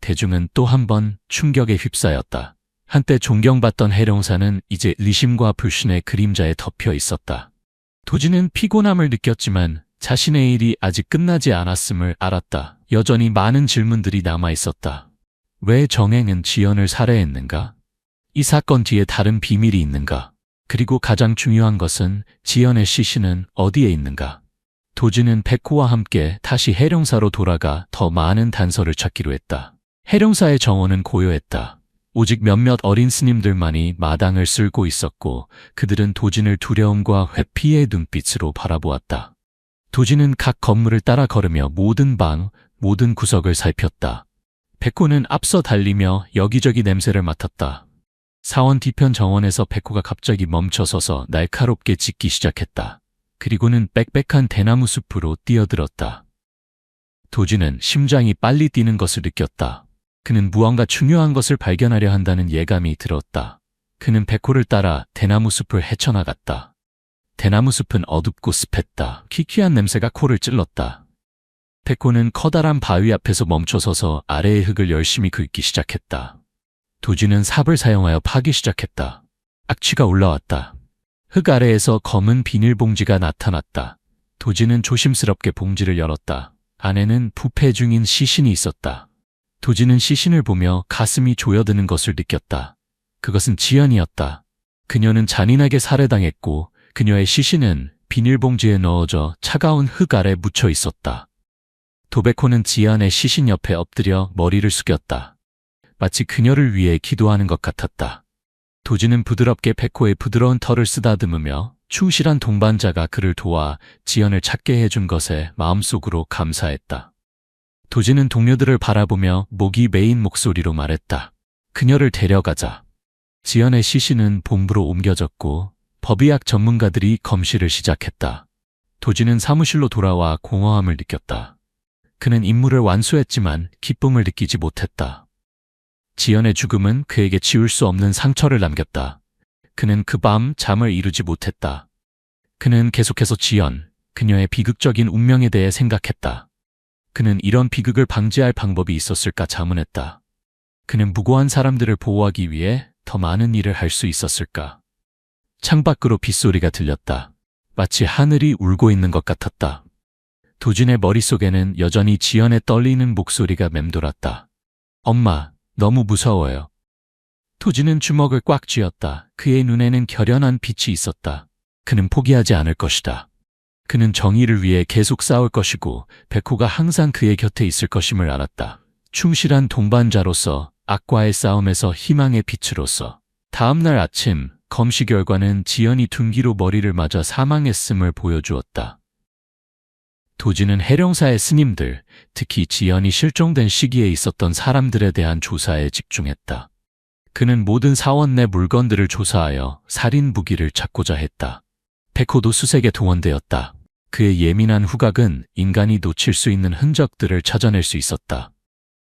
대중은 또 한 번 충격에 휩싸였다. 한때 존경받던 해령사는 이제 의심과 불신의 그림자에 덮여 있었다. 도진은 피곤함을 느꼈지만 자신의 일이 아직 끝나지 않았음을 알았다. 여전히 많은 질문들이 남아 있었다. 왜 정행은 지연을 살해했는가? 이 사건 뒤에 다른 비밀이 있는가? 그리고 가장 중요한 것은 지연의 시신은 어디에 있는가? 도진은 백호와 함께 다시 해령사로 돌아가 더 많은 단서를 찾기로 했다. 해령사의 정원은 고요했다. 오직 몇몇 어린 스님들만이 마당을 쓸고 있었고 그들은 도진을 두려움과 회피의 눈빛으로 바라보았다. 도진은 각 건물을 따라 걸으며 모든 방, 모든 구석을 살폈다. 백호는 앞서 달리며 여기저기 냄새를 맡았다. 사원 뒤편 정원에서 백호가 갑자기 멈춰서서 날카롭게 짖기 시작했다. 그리고는 빽빽한 대나무 숲으로 뛰어들었다. 도진은 심장이 빨리 뛰는 것을 느꼈다. 그는 무언가 중요한 것을 발견하려 한다는 예감이 들었다. 그는 백호를 따라 대나무 숲을 헤쳐나갔다. 대나무 숲은 어둡고 습했다. 기괴한 냄새가 코를 찔렀다. 백호는 커다란 바위 앞에서 멈춰서서 아래의 흙을 열심히 긁기 시작했다. 도진은 삽을 사용하여 파기 시작했다. 악취가 올라왔다. 흙 아래에서 검은 비닐봉지가 나타났다. 도진은 조심스럽게 봉지를 열었다. 안에는 부패 중인 시신이 있었다. 도진은 시신을 보며 가슴이 조여드는 것을 느꼈다. 그것은 지연이었다. 그녀는 잔인하게 살해당했고 그녀의 시신은 비닐봉지에 넣어져 차가운 흙 아래 묻혀 있었다. 도백호는 지연의 시신 옆에 엎드려 머리를 숙였다. 마치 그녀를 위해 기도하는 것 같았다. 도진은 부드럽게 백호의 부드러운 털을 쓰다듬으며 충실한 동반자가 그를 도와 지연을 찾게 해준 것에 마음속으로 감사했다. 도진은 동료들을 바라보며 목이 메인 목소리로 말했다. 그녀를 데려가자. 지연의 시신은 본부로 옮겨졌고 법의학 전문가들이 검시를 시작했다. 도진은 사무실로 돌아와 공허함을 느꼈다. 그는 임무를 완수했지만 기쁨을 느끼지 못했다. 지연의 죽음은 그에게 지울 수 없는 상처를 남겼다. 그는 그 밤 잠을 이루지 못했다. 그는 계속해서 지연, 그녀의 비극적인 운명에 대해 생각했다. 그는 이런 비극을 방지할 방법이 있었을까 자문했다. 그는 무고한 사람들을 보호하기 위해 더 많은 일을 할 수 있었을까? 창밖으로 빗소리가 들렸다. 마치 하늘이 울고 있는 것 같았다. 도진의 머릿속에는 여전히 지연의 떨리는 목소리가 맴돌았다. 엄마, 너무 무서워요. 도진은 주먹을 꽉 쥐었다. 그의 눈에는 결연한 빛이 있었다. 그는 포기하지 않을 것이다. 그는 정의를 위해 계속 싸울 것이고 백호가 항상 그의 곁에 있을 것임을 알았다. 충실한 동반자로서, 악과의 싸움에서 희망의 빛으로서. 다음 날 아침 검시 결과는 지연이 둔기로 머리를 맞아 사망했음을 보여주었다. 도진은 해령사의 스님들, 특히 지연이 실종된 시기에 있었던 사람들에 대한 조사에 집중했다. 그는 모든 사원 내 물건들을 조사하여 살인 무기를 찾고자 했다. 백호도 수색에 동원되었다. 그의 예민한 후각은 인간이 놓칠 수 있는 흔적들을 찾아낼 수 있었다.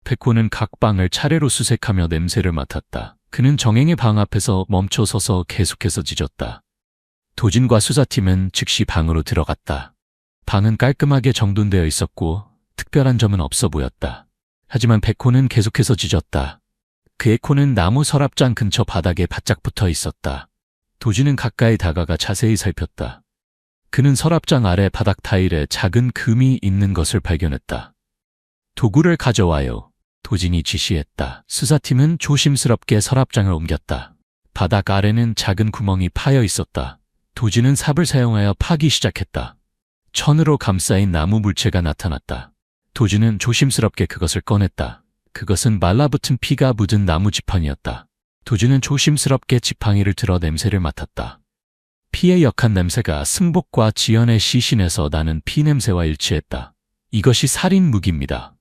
백호는 각 방을 차례로 수색하며 냄새를 맡았다. 그는 정행의 방 앞에서 멈춰서서 계속해서 짖었다. 도진과 수사팀은 즉시 방으로 들어갔다. 방은 깔끔하게 정돈되어 있었고 특별한 점은 없어 보였다. 하지만 백호는 계속해서 짖었다. 그의 코는 나무 서랍장 근처 바닥에 바짝 붙어 있었다. 도진은 가까이 다가가 자세히 살폈다. 그는 서랍장 아래 바닥 타일에 작은 금이 있는 것을 발견했다. 도구를 가져와요. 도진이 지시했다. 수사팀은 조심스럽게 서랍장을 옮겼다. 바닥 아래는 작은 구멍이 파여 있었다. 도진은 삽을 사용하여 파기 시작했다. 천으로 감싸인 나무 물체가 나타났다. 도진은 조심스럽게 그것을 꺼냈다. 그것은 말라붙은 피가 묻은 나무 지팡이였다. 도진은 조심스럽게 지팡이를 들어 냄새를 맡았다. 피의 역한 냄새가 승복과 지연의 시신에서 나는 피 냄새와 일치했다. 이것이 살인 무기입니다.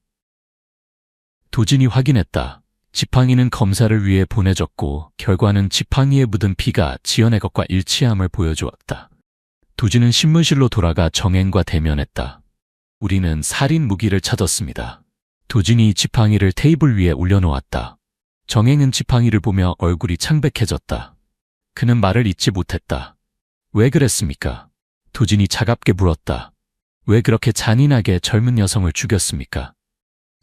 도진이 확인했다. 지팡이는 검사를 위해 보내졌고 결과는 지팡이에 묻은 피가 지연의 것과 일치함을 보여주었다. 도진은 신문실로 돌아가 정행과 대면했다. 우리는 살인 무기를 찾았습니다. 도진이 지팡이를 테이블 위에 올려놓았다. 정행은 지팡이를 보며 얼굴이 창백해졌다. 그는 말을 잇지 못했다. 왜 그랬습니까? 도진이 차갑게 물었다. 왜 그렇게 잔인하게 젊은 여성을 죽였습니까?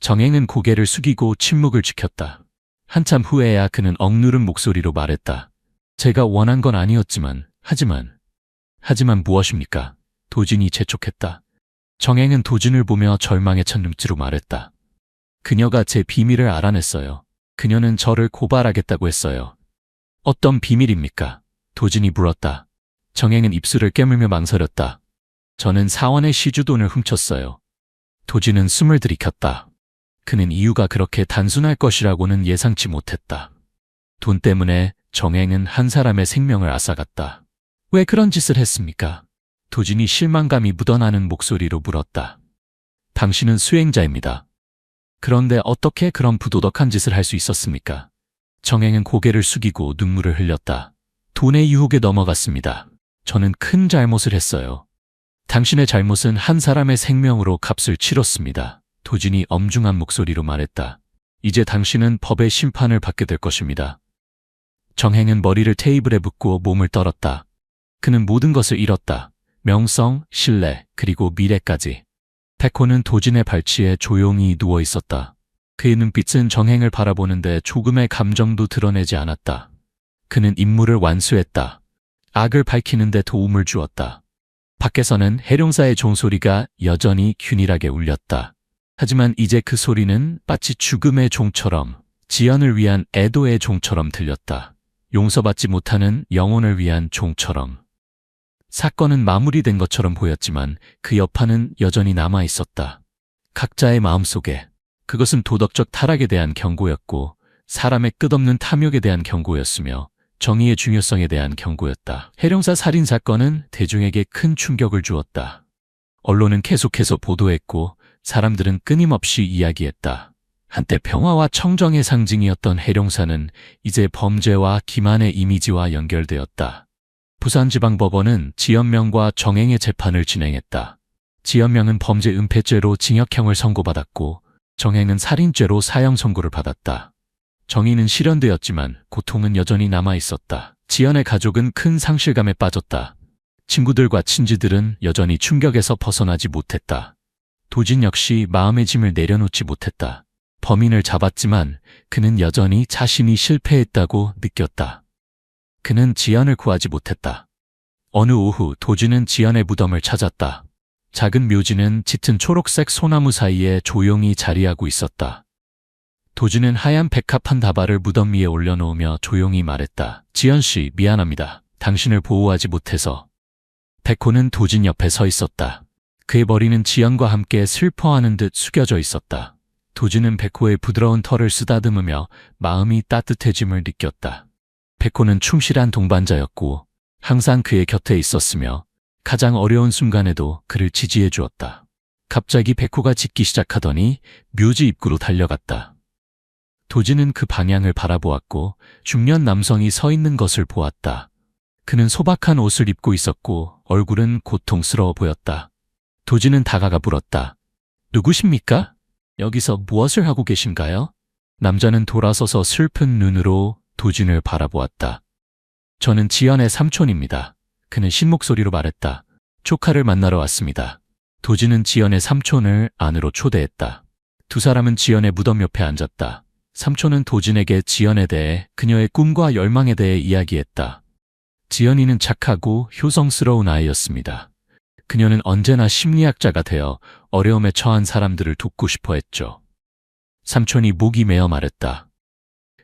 정행은 고개를 숙이고 침묵을 지켰다. 한참 후에야 그는 억누른 목소리로 말했다. 제가 원한 건 아니었지만, 하지만 무엇입니까? 도진이 재촉했다. 정행은 도진을 보며 절망에 찬 눈치로 말했다. 그녀가 제 비밀을 알아냈어요. 그녀는 저를 고발하겠다고 했어요. 어떤 비밀입니까? 도진이 물었다. 정행은 입술을 깨물며 망설였다. 저는 사원의 시주돈을 훔쳤어요. 도진은 숨을 들이켰다. 그는 이유가 그렇게 단순할 것이라고는 예상치 못했다. 돈 때문에 정행은 한 사람의 생명을 앗아갔다. 왜 그런 짓을 했습니까? 도진이 실망감이 묻어나는 목소리로 물었다. 당신은 수행자입니다. 그런데 어떻게 그런 부도덕한 짓을 할 수 있었습니까? 정행은 고개를 숙이고 눈물을 흘렸다. 돈의 유혹에 넘어갔습니다. 저는 큰 잘못을 했어요. 당신의 잘못은 한 사람의 생명으로 값을 치렀습니다. 도진이 엄중한 목소리로 말했다. 이제 당신은 법의 심판을 받게 될 것입니다. 정행은 머리를 테이블에 붓고 몸을 떨었다. 그는 모든 것을 잃었다. 명성, 신뢰, 그리고 미래까지. 백호는 도진의 발치에 조용히 누워 있었다. 그의 눈빛은 정행을 바라보는데 조금의 감정도 드러내지 않았다. 그는 임무를 완수했다. 악을 밝히는 데 도움을 주었다. 밖에서는 해룡사의 종소리가 여전히 균일하게 울렸다. 하지만 이제 그 소리는 마치 죽음의 종처럼, 지연을 위한 애도의 종처럼 들렸다. 용서받지 못하는 영혼을 위한 종처럼. 사건은 마무리된 것처럼 보였지만 그 여파는 여전히 남아 있었다. 각자의 마음속에. 그것은 도덕적 타락에 대한 경고였고 사람의 끝없는 탐욕에 대한 경고였으며 정의의 중요성에 대한 경고였다. 해룡사 살인 사건은 대중에게 큰 충격을 주었다. 언론은 계속해서 보도했고 사람들은 끊임없이 이야기했다. 한때 평화와 청정의 상징이었던 해룡사는 이제 범죄와 기만의 이미지와 연결되었다. 부산지방법원은 지연명과 정행의 재판을 진행했다. 지연명은 범죄 은폐죄로 징역형을 선고받았고 정행은 살인죄로 사형 선고를 받았다. 정의는 실현되었지만 고통은 여전히 남아있었다. 지연의 가족은 큰 상실감에 빠졌다. 친구들과 친지들은 여전히 충격에서 벗어나지 못했다. 도진 역시 마음의 짐을 내려놓지 못했다. 범인을 잡았지만 그는 여전히 자신이 실패했다고 느꼈다. 그는 지연을 구하지 못했다. 어느 오후 도진은 지연의 무덤을 찾았다. 작은 묘지는 짙은 초록색 소나무 사이에 조용히 자리하고 있었다. 도진은 하얀 백합 한 다발을 무덤 위에 올려놓으며 조용히 말했다. 지연 씨, 미안합니다. 당신을 보호하지 못해서. 백호는 도진 옆에 서 있었다. 그의 머리는 지연과 함께 슬퍼하는 듯 숙여져 있었다. 도진은 백호의 부드러운 털을 쓰다듬으며 마음이 따뜻해짐을 느꼈다. 백호는 충실한 동반자였고 항상 그의 곁에 있었으며 가장 어려운 순간에도 그를 지지해 주었다. 갑자기 백호가 짖기 시작하더니 묘지 입구로 달려갔다. 도진은 그 방향을 바라보았고 중년 남성이 서 있는 것을 보았다. 그는 소박한 옷을 입고 있었고 얼굴은 고통스러워 보였다. 도진은 다가가 물었다. 누구십니까? 여기서 무엇을 하고 계신가요? 남자는 돌아서서 슬픈 눈으로 도진을 바라보았다. 저는 지연의 삼촌입니다. 그는 신목소리로 말했다. 조카를 만나러 왔습니다. 도진은 지연의 삼촌을 안으로 초대했다. 두 사람은 지연의 무덤 옆에 앉았다. 삼촌은 도진에게 지연에 대해 그녀의 꿈과 열망에 대해 이야기했다. 지연이는 착하고 효성스러운 아이였습니다. 그녀는 언제나 심리학자가 되어 어려움에 처한 사람들을 돕고 싶어 했죠. 삼촌이 목이 메어 말했다.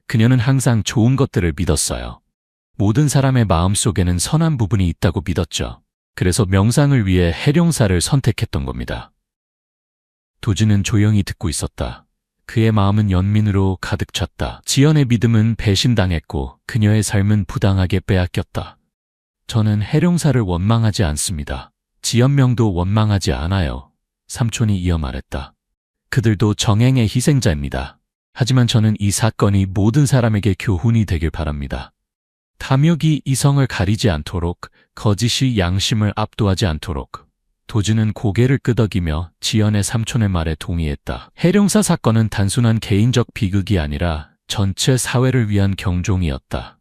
그녀는 항상 좋은 것들을 믿었어요. 모든 사람의 마음속에는 선한 부분이 있다고 믿었죠. 그래서 명상을 위해 해룡사를 선택했던 겁니다. 도진은 조용히 듣고 있었다. 그의 마음은 연민으로 가득 찼다. 지연의 믿음은 배신당했고 그녀의 삶은 부당하게 빼앗겼다. 저는 해룡사를 원망하지 않습니다. 지연명도 원망하지 않아요. 삼촌이 이어 말했다. 그들도 정행의 희생자입니다. 하지만 저는 이 사건이 모든 사람에게 교훈이 되길 바랍니다. 탐욕이 이성을 가리지 않도록, 거짓이 양심을 압도하지 않도록. 도준은 고개를 끄덕이며 지연의 삼촌의 말에 동의했다. 해룡사 사건은 단순한 개인적 비극이 아니라 전체 사회를 위한 경종이었다.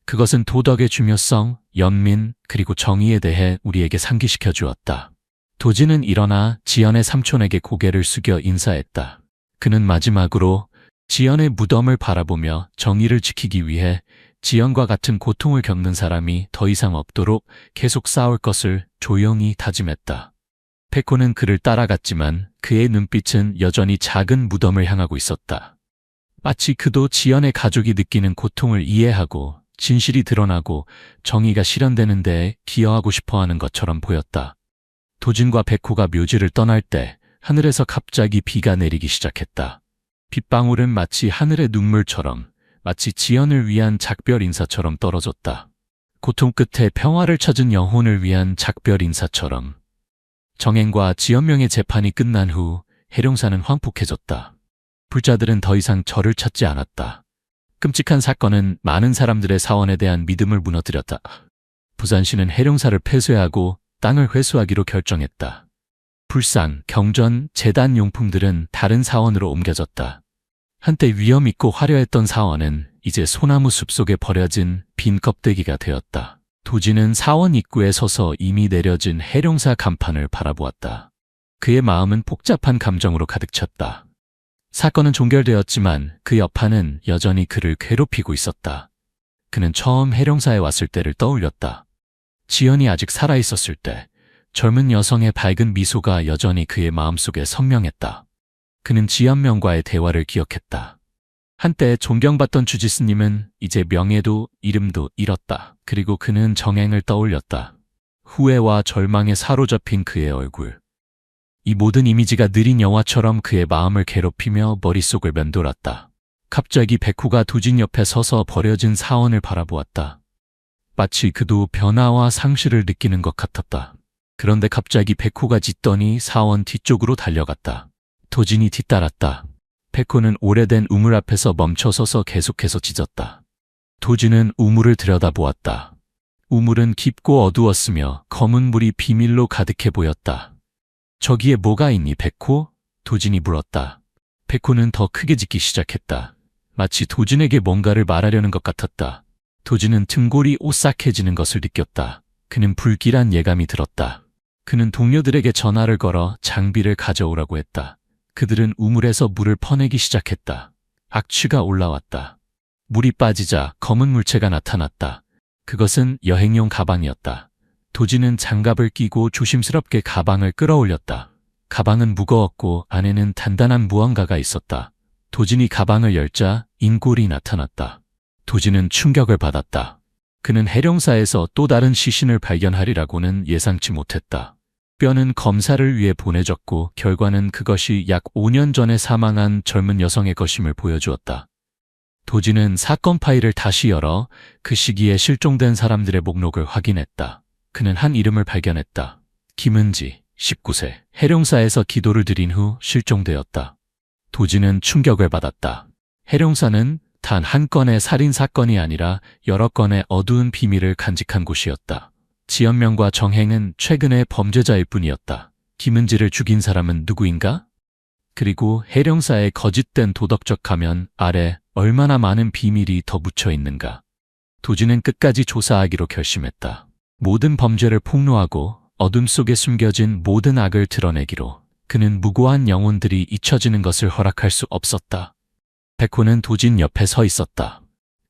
그것은 도덕의 중요성, 연민, 그리고 정의에 대해 우리에게 상기시켜 주었다. 도진은 일어나 지연의 삼촌에게 고개를 숙여 인사했다. 그는 마지막으로 지연의 무덤을 바라보며 정의를 지키기 위해 지연과 같은 고통을 겪는 사람이 더 이상 없도록 계속 싸울 것을 조용히 다짐했다. 페코는 그를 따라갔지만 그의 눈빛은 여전히 작은 무덤을 향하고 있었다. 마치 그도 지연의 가족이 느끼는 고통을 이해하고 진실이 드러나고 정의가 실현되는 데에 기여하고 싶어하는 것처럼 보였다. 도진과 백호가 묘지를 떠날 때 하늘에서 갑자기 비가 내리기 시작했다. 빗방울은 마치 하늘의 눈물처럼, 마치 지연을 위한 작별 인사처럼 떨어졌다. 고통 끝에 평화를 찾은 영혼을 위한 작별 인사처럼. 정행과 지연명의 재판이 끝난 후 해룡사는 황폭해졌다. 불자들은 더 이상 절을 찾지 않았다. 끔찍한 사건은 많은 사람들의 사원에 대한 믿음을 무너뜨렸다. 부산시는 해룡사를 폐쇄하고 땅을 회수하기로 결정했다. 불상, 경전, 재단 용품들은 다른 사원으로 옮겨졌다. 한때 위험 있고 화려했던 사원은 이제 소나무 숲속에 버려진 빈 껍데기가 되었다. 도진은 사원 입구에 서서 이미 내려진 해룡사 간판을 바라보았다. 그의 마음은 복잡한 감정으로 가득 찼다. 사건은 종결되었지만 그 여파는 여전히 그를 괴롭히고 있었다. 그는 처음 해룡사에 왔을 때를 떠올렸다. 지연이 아직 살아있었을 때 젊은 여성의 밝은 미소가 여전히 그의 마음속에 선명했다. 그는 지연명과의 대화를 기억했다. 한때 존경받던 주지스님은 이제 명예도 이름도 잃었다. 그리고 그는 정행을 떠올렸다. 후회와 절망에 사로잡힌 그의 얼굴. 이 모든 이미지가 느린 영화처럼 그의 마음을 괴롭히며 머릿속을 맴돌았다. 갑자기 백호가 도진 옆에 서서 버려진 사원을 바라보았다. 마치 그도 변화와 상실을 느끼는 것 같았다. 그런데 갑자기 백호가 짖더니 사원 뒤쪽으로 달려갔다. 도진이 뒤따랐다. 백호는 오래된 우물 앞에서 멈춰서서 계속해서 짖었다. 도진은 우물을 들여다보았다. 우물은 깊고 어두웠으며 검은 물이 비밀로 가득해 보였다. 저기에 뭐가 있니, 백호? 도진이 물었다. 백호는 더 크게 짖기 시작했다. 마치 도진에게 뭔가를 말하려는 것 같았다. 도진은 등골이 오싹해지는 것을 느꼈다. 그는 불길한 예감이 들었다. 그는 동료들에게 전화를 걸어 장비를 가져오라고 했다. 그들은 우물에서 물을 퍼내기 시작했다. 악취가 올라왔다. 물이 빠지자 검은 물체가 나타났다. 그것은 여행용 가방이었다. 도진은 장갑을 끼고 조심스럽게 가방을 끌어올렸다. 가방은 무거웠고 안에는 단단한 무언가가 있었다. 도진이 가방을 열자 인골이 나타났다. 도진은 충격을 받았다. 그는 해룡사에서 또 다른 시신을 발견하리라고는 예상치 못했다. 뼈는 검사를 위해 보내졌고 결과는 그것이 약 5년 전에 사망한 젊은 여성의 것임을 보여주었다. 도진은 사건 파일을 다시 열어 그 시기에 실종된 사람들의 목록을 확인했다. 그는 한 이름을 발견했다. 김은지, 19세, 해룡사에서 기도를 드린 후 실종되었다. 도진은 충격을 받았다. 해룡사는 단 한 건의 살인 사건이 아니라 여러 건의 어두운 비밀을 간직한 곳이었다. 지연명과 정행은 최근의 범죄자일 뿐이었다. 김은지를 죽인 사람은 누구인가? 그리고 해룡사의 거짓된 도덕적 가면 아래 얼마나 많은 비밀이 더 묻혀 있는가? 도진은 끝까지 조사하기로 결심했다. 모든 범죄를 폭로하고 어둠 속에 숨겨진 모든 악을 드러내기로. 그는 무고한 영혼들이 잊혀지는 것을 허락할 수 없었다. 백호는 도진 옆에 서 있었다.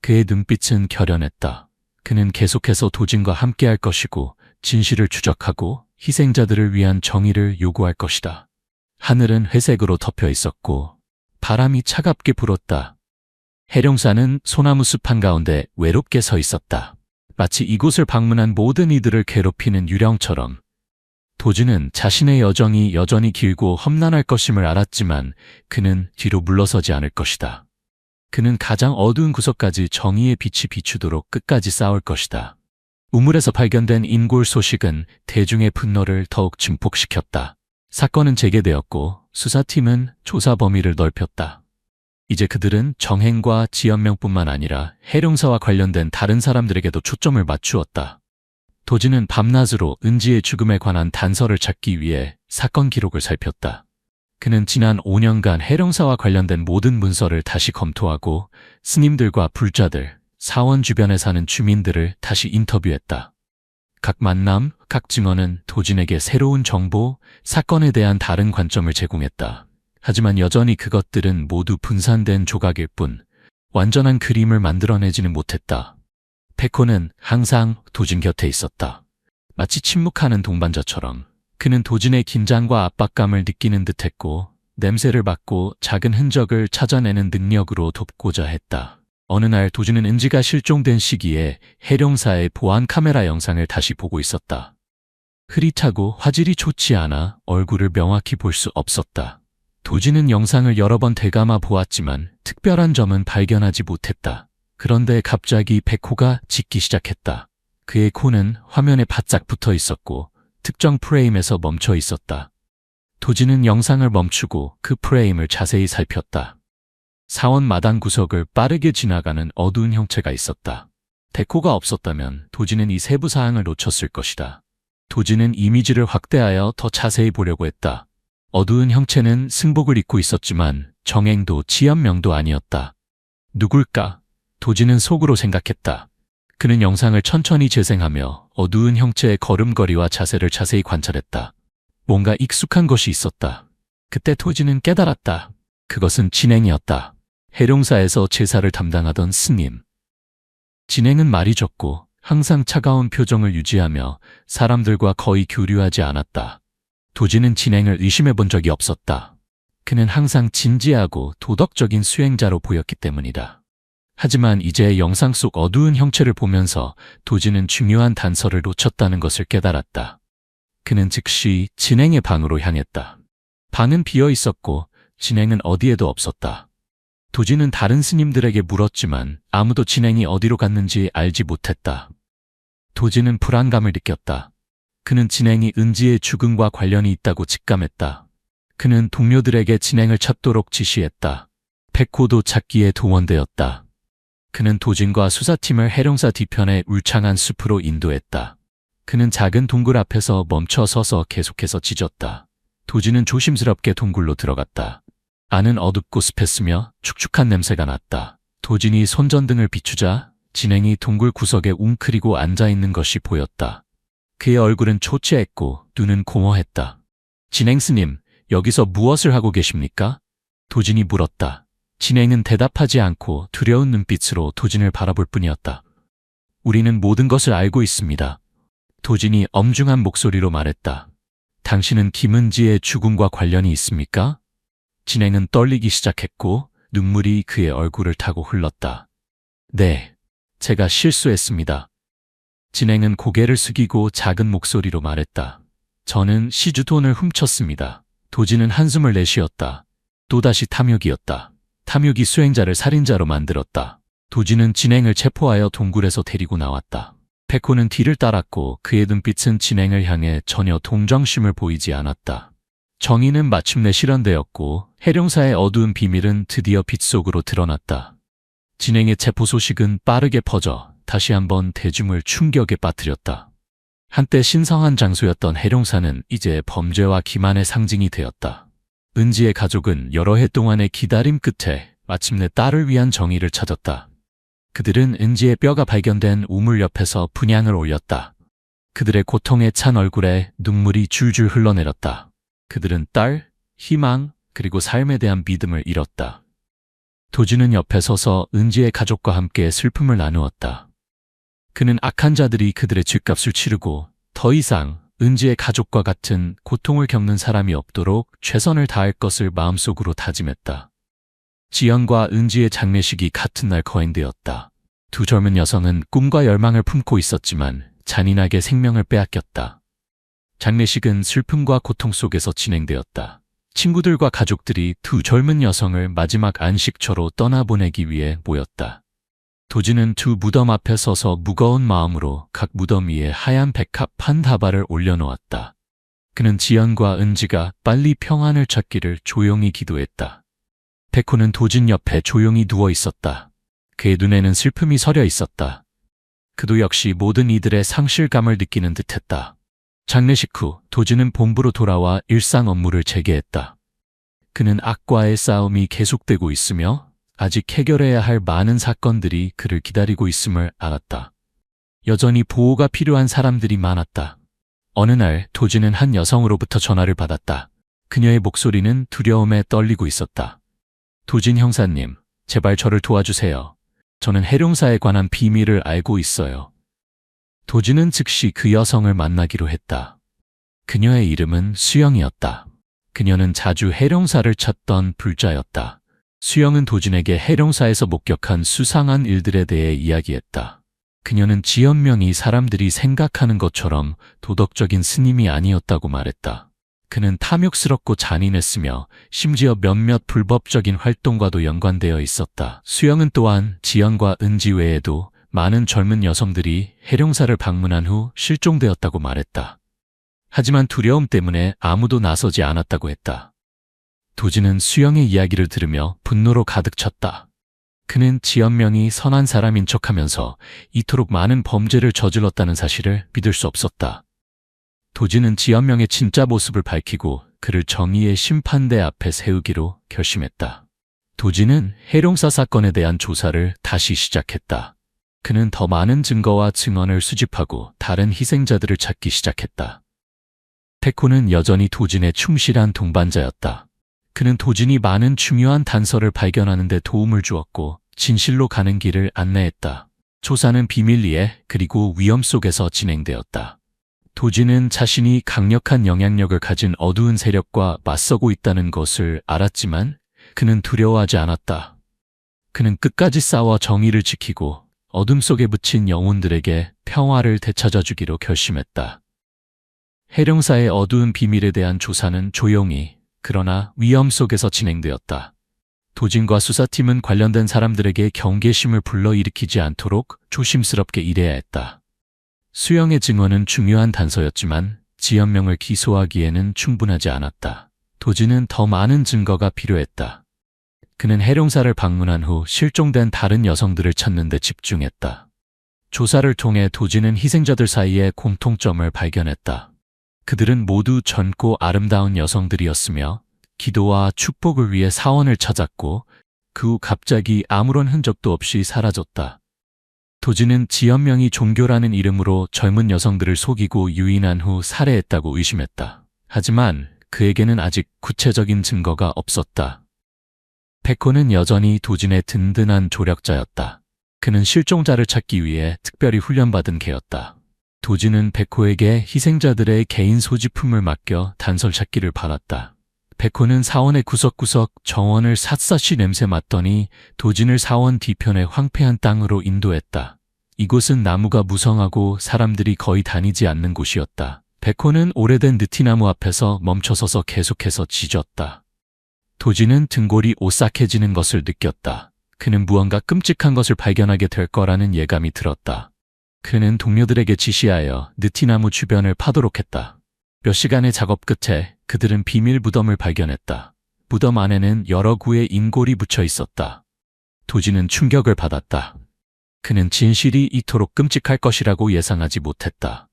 그의 눈빛은 결연했다. 그는 계속해서 도진과 함께할 것이고 진실을 추적하고 희생자들을 위한 정의를 요구할 것이다. 하늘은 회색으로 덮여 있었고 바람이 차갑게 불었다. 해룡사는 소나무 숲 한가운데 외롭게 서 있었다. 마치 이곳을 방문한 모든 이들을 괴롭히는 유령처럼. 도준은 자신의 여정이 여전히 길고 험난할 것임을 알았지만 그는 뒤로 물러서지 않을 것이다. 그는 가장 어두운 구석까지 정의의 빛이 비추도록 끝까지 싸울 것이다. 우물에서 발견된 인골 소식은 대중의 분노를 더욱 증폭시켰다. 사건은 재개되었고 수사팀은 조사 범위를 넓혔다. 이제 그들은 정행과 지연명뿐만 아니라 해룡사와 관련된 다른 사람들에게도 초점을 맞추었다. 도진은 밤낮으로 은지의 죽음에 관한 단서를 찾기 위해 사건 기록을 살폈다. 그는 지난 5년간 해룡사와 관련된 모든 문서를 다시 검토하고 스님들과 불자들, 사원 주변에 사는 주민들을 다시 인터뷰했다. 각 만남, 각 증언은 도진에게 새로운 정보, 사건에 대한 다른 관점을 제공했다. 하지만 여전히 그것들은 모두 분산된 조각일 뿐 완전한 그림을 만들어내지는 못했다. 백호는 항상 도진 곁에 있었다. 마치 침묵하는 동반자처럼. 그는 도진의 긴장과 압박감을 느끼는 듯했고 냄새를 맡고 작은 흔적을 찾아내는 능력으로 돕고자 했다. 어느 날 도진은 은지가 실종된 시기에 해룡사의 보안 카메라 영상을 다시 보고 있었다. 흐릿하고 화질이 좋지 않아 얼굴을 명확히 볼 수 없었다. 도진은 영상을 여러 번 되감아 보았지만 특별한 점은 발견하지 못했다. 그런데 갑자기 백호가 짖기 시작했다. 그의 코는 화면에 바짝 붙어 있었고 특정 프레임에서 멈춰 있었다. 도진은 영상을 멈추고 그 프레임을 자세히 살폈다. 사원 마당 구석을 빠르게 지나가는 어두운 형체가 있었다. 백호가 없었다면 도진은 이 세부 사항을 놓쳤을 것이다. 도진은 이미지를 확대하여 더 자세히 보려고 했다. 어두운 형체는 승복을 입고 있었지만 정행도 지연명도 아니었다. 누굴까? 도진은 속으로 생각했다. 그는 영상을 천천히 재생하며 어두운 형체의 걸음걸이와 자세를 자세히 관찰했다. 뭔가 익숙한 것이 있었다. 그때 도진은 깨달았다. 그것은 진행이었다. 해룡사에서 제사를 담당하던 스님. 진행은 말이 적고 항상 차가운 표정을 유지하며 사람들과 거의 교류하지 않았다. 도진은 진행을 의심해 본 적이 없었다. 그는 항상 진지하고 도덕적인 수행자로 보였기 때문이다. 하지만 이제 영상 속 어두운 형체를 보면서 도진은 중요한 단서를 놓쳤다는 것을 깨달았다. 그는 즉시 진행의 방으로 향했다. 방은 비어 있었고 진행은 어디에도 없었다. 도진은 다른 스님들에게 물었지만 아무도 진행이 어디로 갔는지 알지 못했다. 도진은 불안감을 느꼈다. 그는 진행이 은지의 죽음과 관련이 있다고 직감했다. 그는 동료들에게 진행을 찾도록 지시했다. 백호도 찾기에 동원되었다. 그는 도진과 수사팀을 해룡사 뒤편의 울창한 숲으로 인도했다. 그는 작은 동굴 앞에서 멈춰 서서 계속해서 짖었다. 도진은 조심스럽게 동굴로 들어갔다. 안은 어둡고 습했으며 축축한 냄새가 났다. 도진이 손전등을 비추자 진행이 동굴 구석에 웅크리고 앉아있는 것이 보였다. 그의 얼굴은 초췌했고 눈은 공허했다. 진행 스님, 여기서 무엇을 하고 계십니까? 도진이 물었다. 진행은 대답하지 않고 두려운 눈빛으로 도진을 바라볼 뿐이었다. 우리는 모든 것을 알고 있습니다. 도진이 엄중한 목소리로 말했다. 당신은 김은지의 죽음과 관련이 있습니까? 진행은 떨리기 시작했고 눈물이 그의 얼굴을 타고 흘렀다. 네, 제가 실수했습니다. 진행은 고개를 숙이고 작은 목소리로 말했다. 저는 시주돈을 훔쳤습니다. 도진은 한숨을 내쉬었다. 또다시 탐욕이었다. 탐욕이 수행자를 살인자로 만들었다. 도진은 진행을 체포하여 동굴에서 데리고 나왔다. 백호는 뒤를 따랐고 그의 눈빛은 진행을 향해 전혀 동정심을 보이지 않았다. 정의는 마침내 실현되었고 해룡사의 어두운 비밀은 드디어 빛 속으로 드러났다. 진행의 체포 소식은 빠르게 퍼져 다시 한번 대중을 충격에 빠뜨렸다. 한때 신성한 장소였던 해룡사는 이제 범죄와 기만의 상징이 되었다. 은지의 가족은 여러 해 동안의 기다림 끝에 마침내 딸을 위한 정의를 찾았다. 그들은 은지의 뼈가 발견된 우물 옆에서 분향을 올렸다. 그들의 고통에 찬 얼굴에 눈물이 줄줄 흘러내렸다. 그들은 딸, 희망, 그리고 삶에 대한 믿음을 잃었다. 도진은 옆에 서서 은지의 가족과 함께 슬픔을 나누었다. 그는 악한 자들이 그들의 죗값을 치르고 더 이상 은지의 가족과 같은 고통을 겪는 사람이 없도록 최선을 다할 것을 마음속으로 다짐했다. 지연과 은지의 장례식이 같은 날 거행되었다. 두 젊은 여성은 꿈과 열망을 품고 있었지만 잔인하게 생명을 빼앗겼다. 장례식은 슬픔과 고통 속에서 진행되었다. 친구들과 가족들이 두 젊은 여성을 마지막 안식처로 떠나보내기 위해 모였다. 도진은 두 무덤 앞에 서서 무거운 마음으로 각 무덤 위에 하얀 백합 한 다발을 올려놓았다. 그는 지연과 은지가 빨리 평안을 찾기를 조용히 기도했다. 백호는 도진 옆에 조용히 누워 있었다. 그의 눈에는 슬픔이 서려 있었다. 그도 역시 모든 이들의 상실감을 느끼는 듯했다. 장례식 후 도진은 본부로 돌아와 일상 업무를 재개했다. 그는 악과의 싸움이 계속되고 있으며 아직 해결해야 할 많은 사건들이 그를 기다리고 있음을 알았다. 여전히 보호가 필요한 사람들이 많았다. 어느 날 도진은 한 여성으로부터 전화를 받았다. 그녀의 목소리는 두려움에 떨리고 있었다. 도진 형사님, 제발 저를 도와주세요. 저는 해룡사에 관한 비밀을 알고 있어요. 도진은 즉시 그 여성을 만나기로 했다. 그녀의 이름은 수영이었다. 그녀는 자주 해룡사를 찾던 불자였다. 수영은 도진에게 해룡사에서 목격한 수상한 일들에 대해 이야기했다. 그녀는 지연명이 사람들이 생각하는 것처럼 도덕적인 스님이 아니었다고 말했다. 그는 탐욕스럽고 잔인했으며 심지어 몇몇 불법적인 활동과도 연관되어 있었다. 수영은 또한 지연과 은지 외에도 많은 젊은 여성들이 해룡사를 방문한 후 실종되었다고 말했다. 하지만 두려움 때문에 아무도 나서지 않았다고 했다. 도진은 수영의 이야기를 들으며 분노로 가득 찼다. 그는 지연명이 선한 사람인 척하면서 이토록 많은 범죄를 저질렀다는 사실을 믿을 수 없었다. 도진은 지연명의 진짜 모습을 밝히고 그를 정의의 심판대 앞에 세우기로 결심했다. 도진은 해룡사 사건에 대한 조사를 다시 시작했다. 그는 더 많은 증거와 증언을 수집하고 다른 희생자들을 찾기 시작했다. 백호는 여전히 도진의 충실한 동반자였다. 그는 도진이 많은 중요한 단서를 발견하는 데 도움을 주었고 진실로 가는 길을 안내했다. 조사는 비밀리에 그리고 위험 속에서 진행되었다. 도진은 자신이 강력한 영향력을 가진 어두운 세력과 맞서고 있다는 것을 알았지만 그는 두려워하지 않았다. 그는 끝까지 싸워 정의를 지키고 어둠 속에 묻힌 영혼들에게 평화를 되찾아주기로 결심했다. 해룡사의 어두운 비밀에 대한 조사는 조용히 그러나 위험 속에서 진행되었다. 도진과 수사팀은 관련된 사람들에게 경계심을 불러일으키지 않도록 조심스럽게 일해야 했다. 수영의 증언은 중요한 단서였지만 지연명을 기소하기에는 충분하지 않았다. 도진은 더 많은 증거가 필요했다. 그는 해룡사를 방문한 후 실종된 다른 여성들을 찾는 데 집중했다. 조사를 통해 도진은 희생자들 사이에 공통점을 발견했다. 그들은 모두 젊고 아름다운 여성들이었으며 기도와 축복을 위해 사원을 찾았고 그 후 갑자기 아무런 흔적도 없이 사라졌다. 도진은 지연명이 종교라는 이름으로 젊은 여성들을 속이고 유인한 후 살해했다고 의심했다. 하지만 그에게는 아직 구체적인 증거가 없었다. 백호는 여전히 도진의 든든한 조력자였다. 그는 실종자를 찾기 위해 특별히 훈련받은 개였다. 도진은 백호에게 희생자들의 개인 소지품을 맡겨 단서 찾기를 받았다. 백호는 사원의 구석구석 정원을 샅샅이 냄새 맡더니 도진을 사원 뒤편의 황폐한 땅으로 인도했다. 이곳은 나무가 무성하고 사람들이 거의 다니지 않는 곳이었다. 백호는 오래된 느티나무 앞에서 멈춰서서 계속해서 짖었다. 도진은 등골이 오싹해지는 것을 느꼈다. 그는 무언가 끔찍한 것을 발견하게 될 거라는 예감이 들었다. 그는 동료들에게 지시하여 느티나무 주변을 파도록 했다. 몇 시간의 작업 끝에 그들은 비밀 무덤을 발견했다. 무덤 안에는 여러 구의 인골이 묻혀 있었다. 도진은 충격을 받았다. 그는 진실이 이토록 끔찍할 것이라고 예상하지 못했다.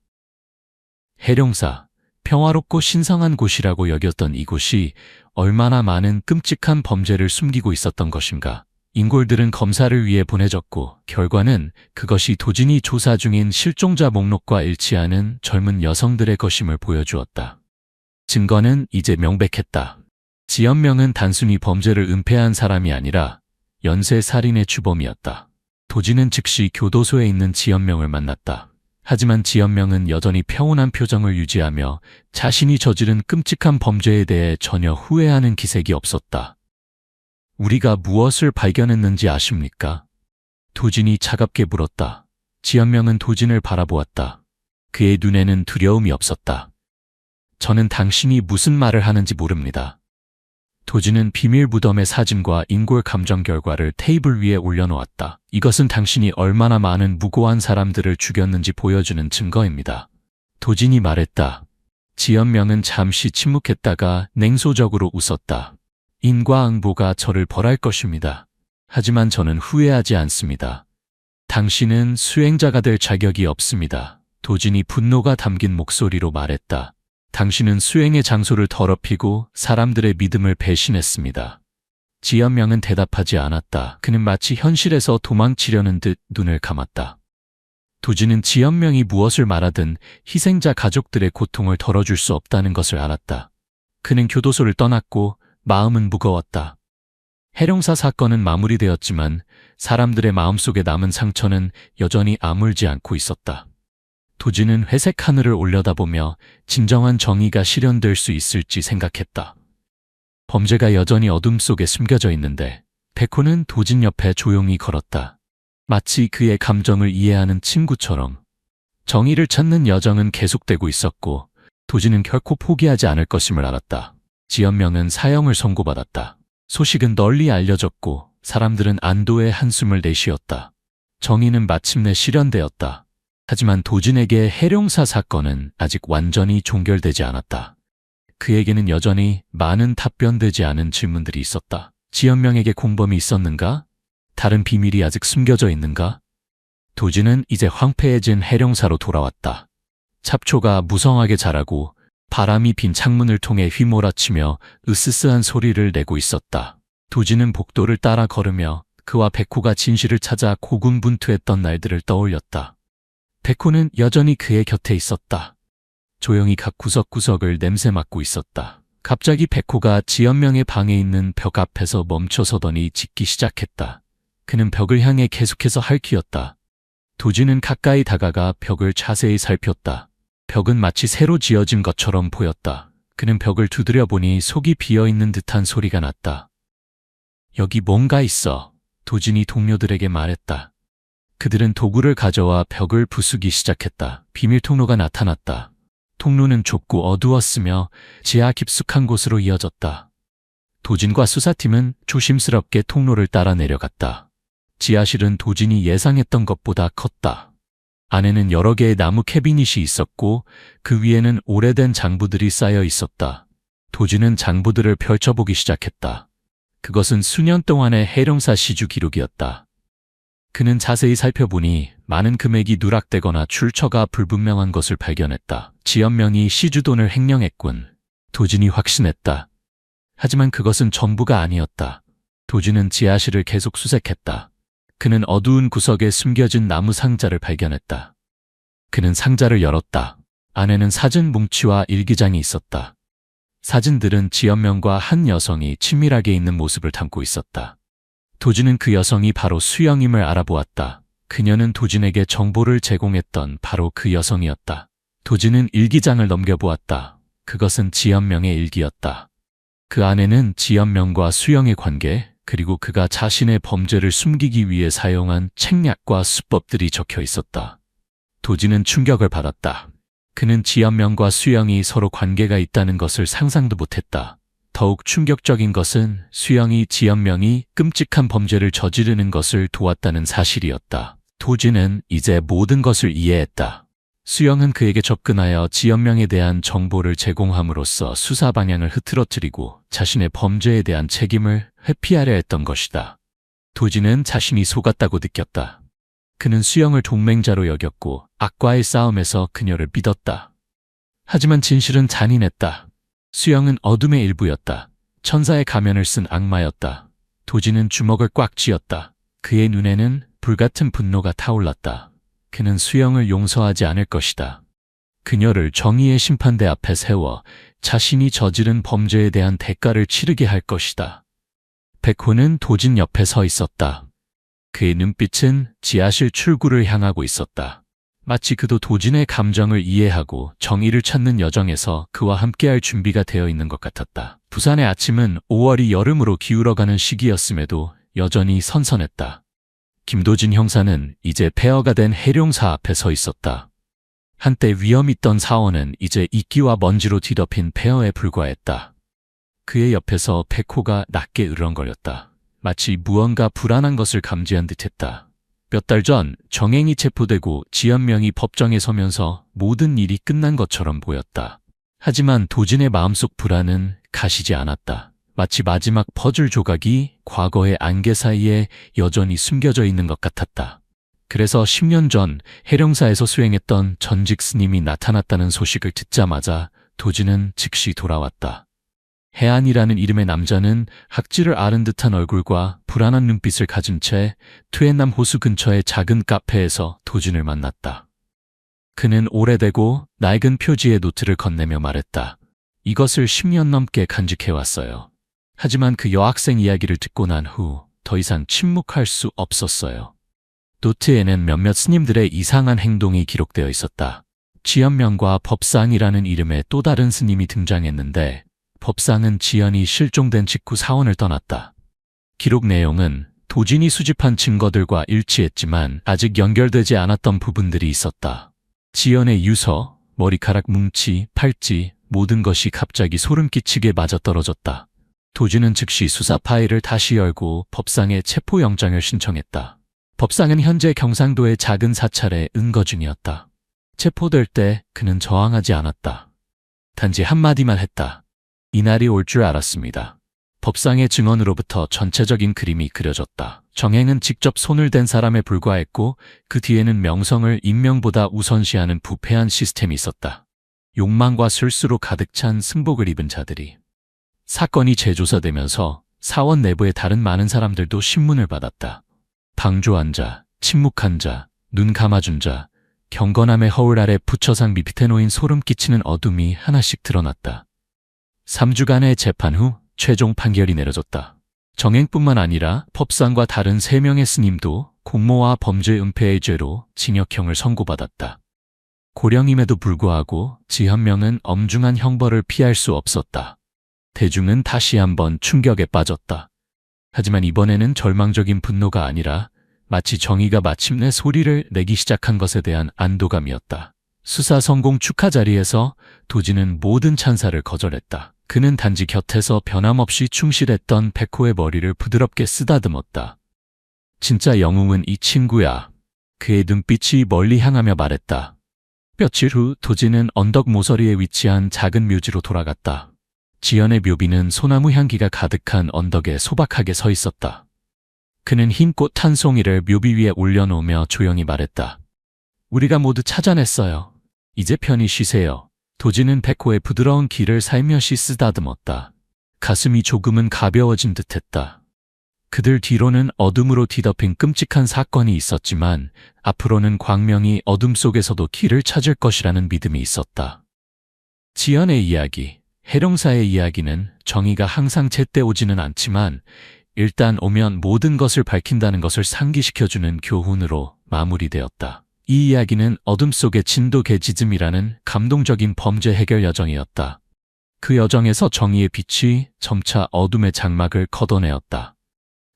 해룡사, 평화롭고 신성한 곳이라고 여겼던 이곳이 얼마나 많은 끔찍한 범죄를 숨기고 있었던 것인가. 인골들은 검사를 위해 보내졌고 결과는 그것이 도진이 조사 중인 실종자 목록과 일치하는 젊은 여성들의 것임을 보여주었다. 증거는 이제 명백했다. 지연명은 단순히 범죄를 은폐한 사람이 아니라 연쇄살인의 주범이었다. 도진은 즉시 교도소에 있는 지연명을 만났다. 하지만 지연명은 여전히 평온한 표정을 유지하며 자신이 저지른 끔찍한 범죄에 대해 전혀 후회하는 기색이 없었다. 우리가 무엇을 발견했는지 아십니까? 도진이 차갑게 물었다. 지연명은 도진을 바라보았다. 그의 눈에는 두려움이 없었다. 저는 당신이 무슨 말을 하는지 모릅니다. 도진은 비밀 무덤의 사진과 인골 감정 결과를 테이블 위에 올려놓았다. 이것은 당신이 얼마나 많은 무고한 사람들을 죽였는지 보여주는 증거입니다. 도진이 말했다. 지연명은 잠시 침묵했다가 냉소적으로 웃었다. 인과응보가 저를 벌할 것입니다. 하지만 저는 후회하지 않습니다. 당신은 수행자가 될 자격이 없습니다. 도진이 분노가 담긴 목소리로 말했다. 당신은 수행의 장소를 더럽히고 사람들의 믿음을 배신했습니다. 지연명은 대답하지 않았다. 그는 마치 현실에서 도망치려는 듯 눈을 감았다. 도진은 지연명이 무엇을 말하든 희생자 가족들의 고통을 덜어줄 수 없다는 것을 알았다. 그는 교도소를 떠났고 마음은 무거웠다. 해룡사 사건은 마무리되었지만 사람들의 마음속에 남은 상처는 여전히 아물지 않고 있었다. 도진은 회색 하늘을 올려다보며 진정한 정의가 실현될 수 있을지 생각했다. 범죄가 여전히 어둠 속에 숨겨져 있는데 백호는 도진 옆에 조용히 걸었다. 마치 그의 감정을 이해하는 친구처럼. 정의를 찾는 여정은 계속되고 있었고 도진은 결코 포기하지 않을 것임을 알았다. 지연명은 사형을 선고받았다. 소식은 널리 알려졌고 사람들은 안도의 한숨을 내쉬었다. 정의는 마침내 실현되었다. 하지만 도진에게 해룡사 사건은 아직 완전히 종결되지 않았다. 그에게는 여전히 많은 답변되지 않은 질문들이 있었다. 지연명에게 공범이 있었는가? 다른 비밀이 아직 숨겨져 있는가? 도진은 이제 황폐해진 해룡사로 돌아왔다. 잡초가 무성하게 자라고 바람이 빈 창문을 통해 휘몰아치며 으스스한 소리를 내고 있었다. 도진은 복도를 따라 걸으며 그와 백호가 진실을 찾아 고군분투했던 날들을 떠올렸다. 백호는 여전히 그의 곁에 있었다. 조용히 각 구석구석을 냄새 맡고 있었다. 갑자기 백호가 지연명의 방에 있는 벽 앞에서 멈춰서더니 짖기 시작했다. 그는 벽을 향해 계속해서 핥히었다. 도진은 가까이 다가가 벽을 자세히 살폈다. 벽은 마치 새로 지어진 것처럼 보였다. 그는 벽을 두드려 보니 속이 비어있는 듯한 소리가 났다. 여기 뭔가 있어. 도진이 동료들에게 말했다. 그들은 도구를 가져와 벽을 부수기 시작했다. 비밀 통로가 나타났다. 통로는 좁고 어두웠으며 지하 깊숙한 곳으로 이어졌다. 도진과 수사팀은 조심스럽게 통로를 따라 내려갔다. 지하실은 도진이 예상했던 것보다 컸다. 안에는 여러 개의 나무 캐비닛이 있었고 그 위에는 오래된 장부들이 쌓여 있었다. 도진은 장부들을 펼쳐보기 시작했다. 그것은 수년 동안의 해룡사 시주 기록이었다. 그는 자세히 살펴보니 많은 금액이 누락되거나 출처가 불분명한 것을 발견했다. 지연명이 시주돈을 횡령했군. 도진이 확신했다. 하지만 그것은 전부가 아니었다. 도진은 지하실을 계속 수색했다. 그는 어두운 구석에 숨겨진 나무 상자를 발견했다. 그는 상자를 열었다. 안에는 사진 뭉치와 일기장이 있었다. 사진들은 지연명과 한 여성이 친밀하게 있는 모습을 담고 있었다. 도진은 그 여성이 바로 수영임을 알아보았다. 그녀는 도진에게 정보를 제공했던 바로 그 여성이었다. 도진은 일기장을 넘겨보았다. 그것은 지연명의 일기였다. 그 안에는 지연명과 수영의 관계, 그리고 그가 자신의 범죄를 숨기기 위해 사용한 책략과 수법들이 적혀 있었다. 도진은 충격을 받았다. 그는 지연명과 수영이 서로 관계가 있다는 것을 상상도 못했다. 더욱 충격적인 것은 수영이 지연명이 끔찍한 범죄를 저지르는 것을 도왔다는 사실이었다. 도진은 이제 모든 것을 이해했다. 수영은 그에게 접근하여 지연명에 대한 정보를 제공함으로써 수사 방향을 흐트러뜨리고 자신의 범죄에 대한 책임을 회피하려 했던 것이다. 도진은 자신이 속았다고 느꼈다. 그는 수영을 동맹자로 여겼고 악과의 싸움에서 그녀를 믿었다. 하지만 진실은 잔인했다. 수영은 어둠의 일부였다. 천사의 가면을 쓴 악마였다. 도진은 주먹을 꽉 쥐었다. 그의 눈에는 불같은 분노가 타올랐다. 그는 수영을 용서하지 않을 것이다. 그녀를 정의의 심판대 앞에 세워 자신이 저지른 범죄에 대한 대가를 치르게 할 것이다. 백호는 도진 옆에 서 있었다. 그의 눈빛은 지하실 출구를 향하고 있었다. 마치 그도 도진의 감정을 이해하고 정의를 찾는 여정에서 그와 함께할 준비가 되어 있는 것 같았다. 부산의 아침은 5월이 여름으로 기울어가는 시기였음에도 여전히 선선했다. 김도진 형사는 이제 폐허가 된 해룡사 앞에 서 있었다. 한때 위험 있던 사원은 이제 이끼와 먼지로 뒤덮인 폐허에 불과했다. 그의 옆에서 백호가 낮게 으르렁거렸다. 마치 무언가 불안한 것을 감지한 듯했다. 몇 달 전 정행이 체포되고 지연명이 법정에 서면서 모든 일이 끝난 것처럼 보였다. 하지만 도진의 마음속 불안은 가시지 않았다. 마치 마지막 퍼즐 조각이 과거의 안개 사이에 여전히 숨겨져 있는 것 같았다. 그래서 10년 전 해령사에서 수행했던 전직 스님이 나타났다는 소식을 듣자마자 도진은 즉시 돌아왔다. 해안이라는 이름의 남자는 학지를 앓은 듯한 얼굴과 불안한 눈빛을 가진 채 트엔남 호수 근처의 작은 카페에서 도진을 만났다. 그는 오래되고 낡은 표지의 노트를 건네며 말했다. 이것을 10년 넘게 간직해왔어요. 하지만 그 여학생 이야기를 듣고 난 후 더 이상 침묵할 수 없었어요. 노트에는 몇몇 스님들의 이상한 행동이 기록되어 있었다. 지연명과 법상이라는 이름의 또 다른 스님이 등장했는데 법상은 지연이 실종된 직후 사원을 떠났다. 기록 내용은 도진이 수집한 증거들과 일치했지만 아직 연결되지 않았던 부분들이 있었다. 지연의 유서, 머리카락 뭉치, 팔찌, 모든 것이 갑자기 소름 끼치게 맞아떨어졌다. 도진은 즉시 수사 파일을 다시 열고 법상의 체포영장을 신청했다. 법상은 현재 경상도의 작은 사찰에 은거 중이었다. 체포될 때 그는 저항하지 않았다. 단지 한마디만 했다. 이날이 올 줄 알았습니다. 법상의 증언으로부터 전체적인 그림이 그려졌다. 정행은 직접 손을 댄 사람에 불과했고 그 뒤에는 명성을 인명보다 우선시하는 부패한 시스템이 있었다. 욕망과 술수로 가득 찬 승복을 입은 자들이. 사건이 재조사되면서 사원 내부의 다른 많은 사람들도 신문을 받았다. 방조한 자, 침묵한 자, 눈 감아준 자, 경건함의 허울 아래 부처상 밑에 놓인 소름 끼치는 어둠이 하나씩 드러났다. 3주간의 재판 후 최종 판결이 내려졌다. 정행뿐만 아니라 법상과 다른 3명의 스님도 공모와 범죄 은폐의 죄로 징역형을 선고받았다. 고령임에도 불구하고 지연명은 엄중한 형벌을 피할 수 없었다. 대중은 다시 한번 충격에 빠졌다. 하지만 이번에는 절망적인 분노가 아니라 마치 정의가 마침내 소리를 내기 시작한 것에 대한 안도감이었다. 수사 성공 축하 자리에서 도진은 모든 찬사를 거절했다. 그는 단지 곁에서 변함없이 충실했던 백호의 머리를 부드럽게 쓰다듬었다. 진짜 영웅은 이 친구야. 그의 눈빛이 멀리 향하며 말했다. 며칠 후 도진은 언덕 모서리에 위치한 작은 묘지로 돌아갔다. 지연의 묘비는 소나무 향기가 가득한 언덕에 소박하게 서 있었다. 그는 흰 꽃 한 송이를 묘비 위에 올려놓으며 조용히 말했다. 우리가 모두 찾아냈어요. 이제 편히 쉬세요. 도진은 백호의 부드러운 귀를 살며시 쓰다듬었다. 가슴이 조금은 가벼워진 듯했다. 그들 뒤로는 어둠으로 뒤덮인 끔찍한 사건이 있었지만 앞으로는 광명이 어둠 속에서도 길을 찾을 것이라는 믿음이 있었다. 지연의 이야기, 해령사의 이야기는 정의가 항상 제때 오지는 않지만 일단 오면 모든 것을 밝힌다는 것을 상기시켜주는 교훈으로 마무리되었다. 이 이야기는 어둠 속의 진도계지즘이라는 감동적인 범죄 해결 여정이었다. 그 여정에서 정의의 빛이 점차 어둠의 장막을 걷어내었다.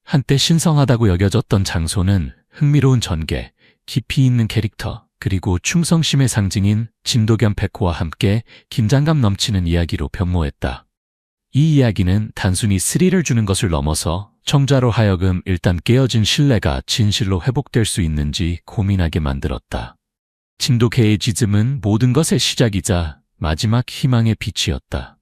한때 신성하다고 여겨졌던 장소는 흥미로운 전개, 깊이 있는 캐릭터, 그리고 충성심의 상징인 진도겸 백호와 함께 긴장감 넘치는 이야기로 변모했다. 이 이야기는 단순히 스릴을 주는 것을 넘어서 청자로 하여금 일단 깨어진 신뢰가 진실로 회복될 수 있는지 고민하게 만들었다. 진도계의 지즘은 모든 것의 시작이자 마지막 희망의 빛이었다.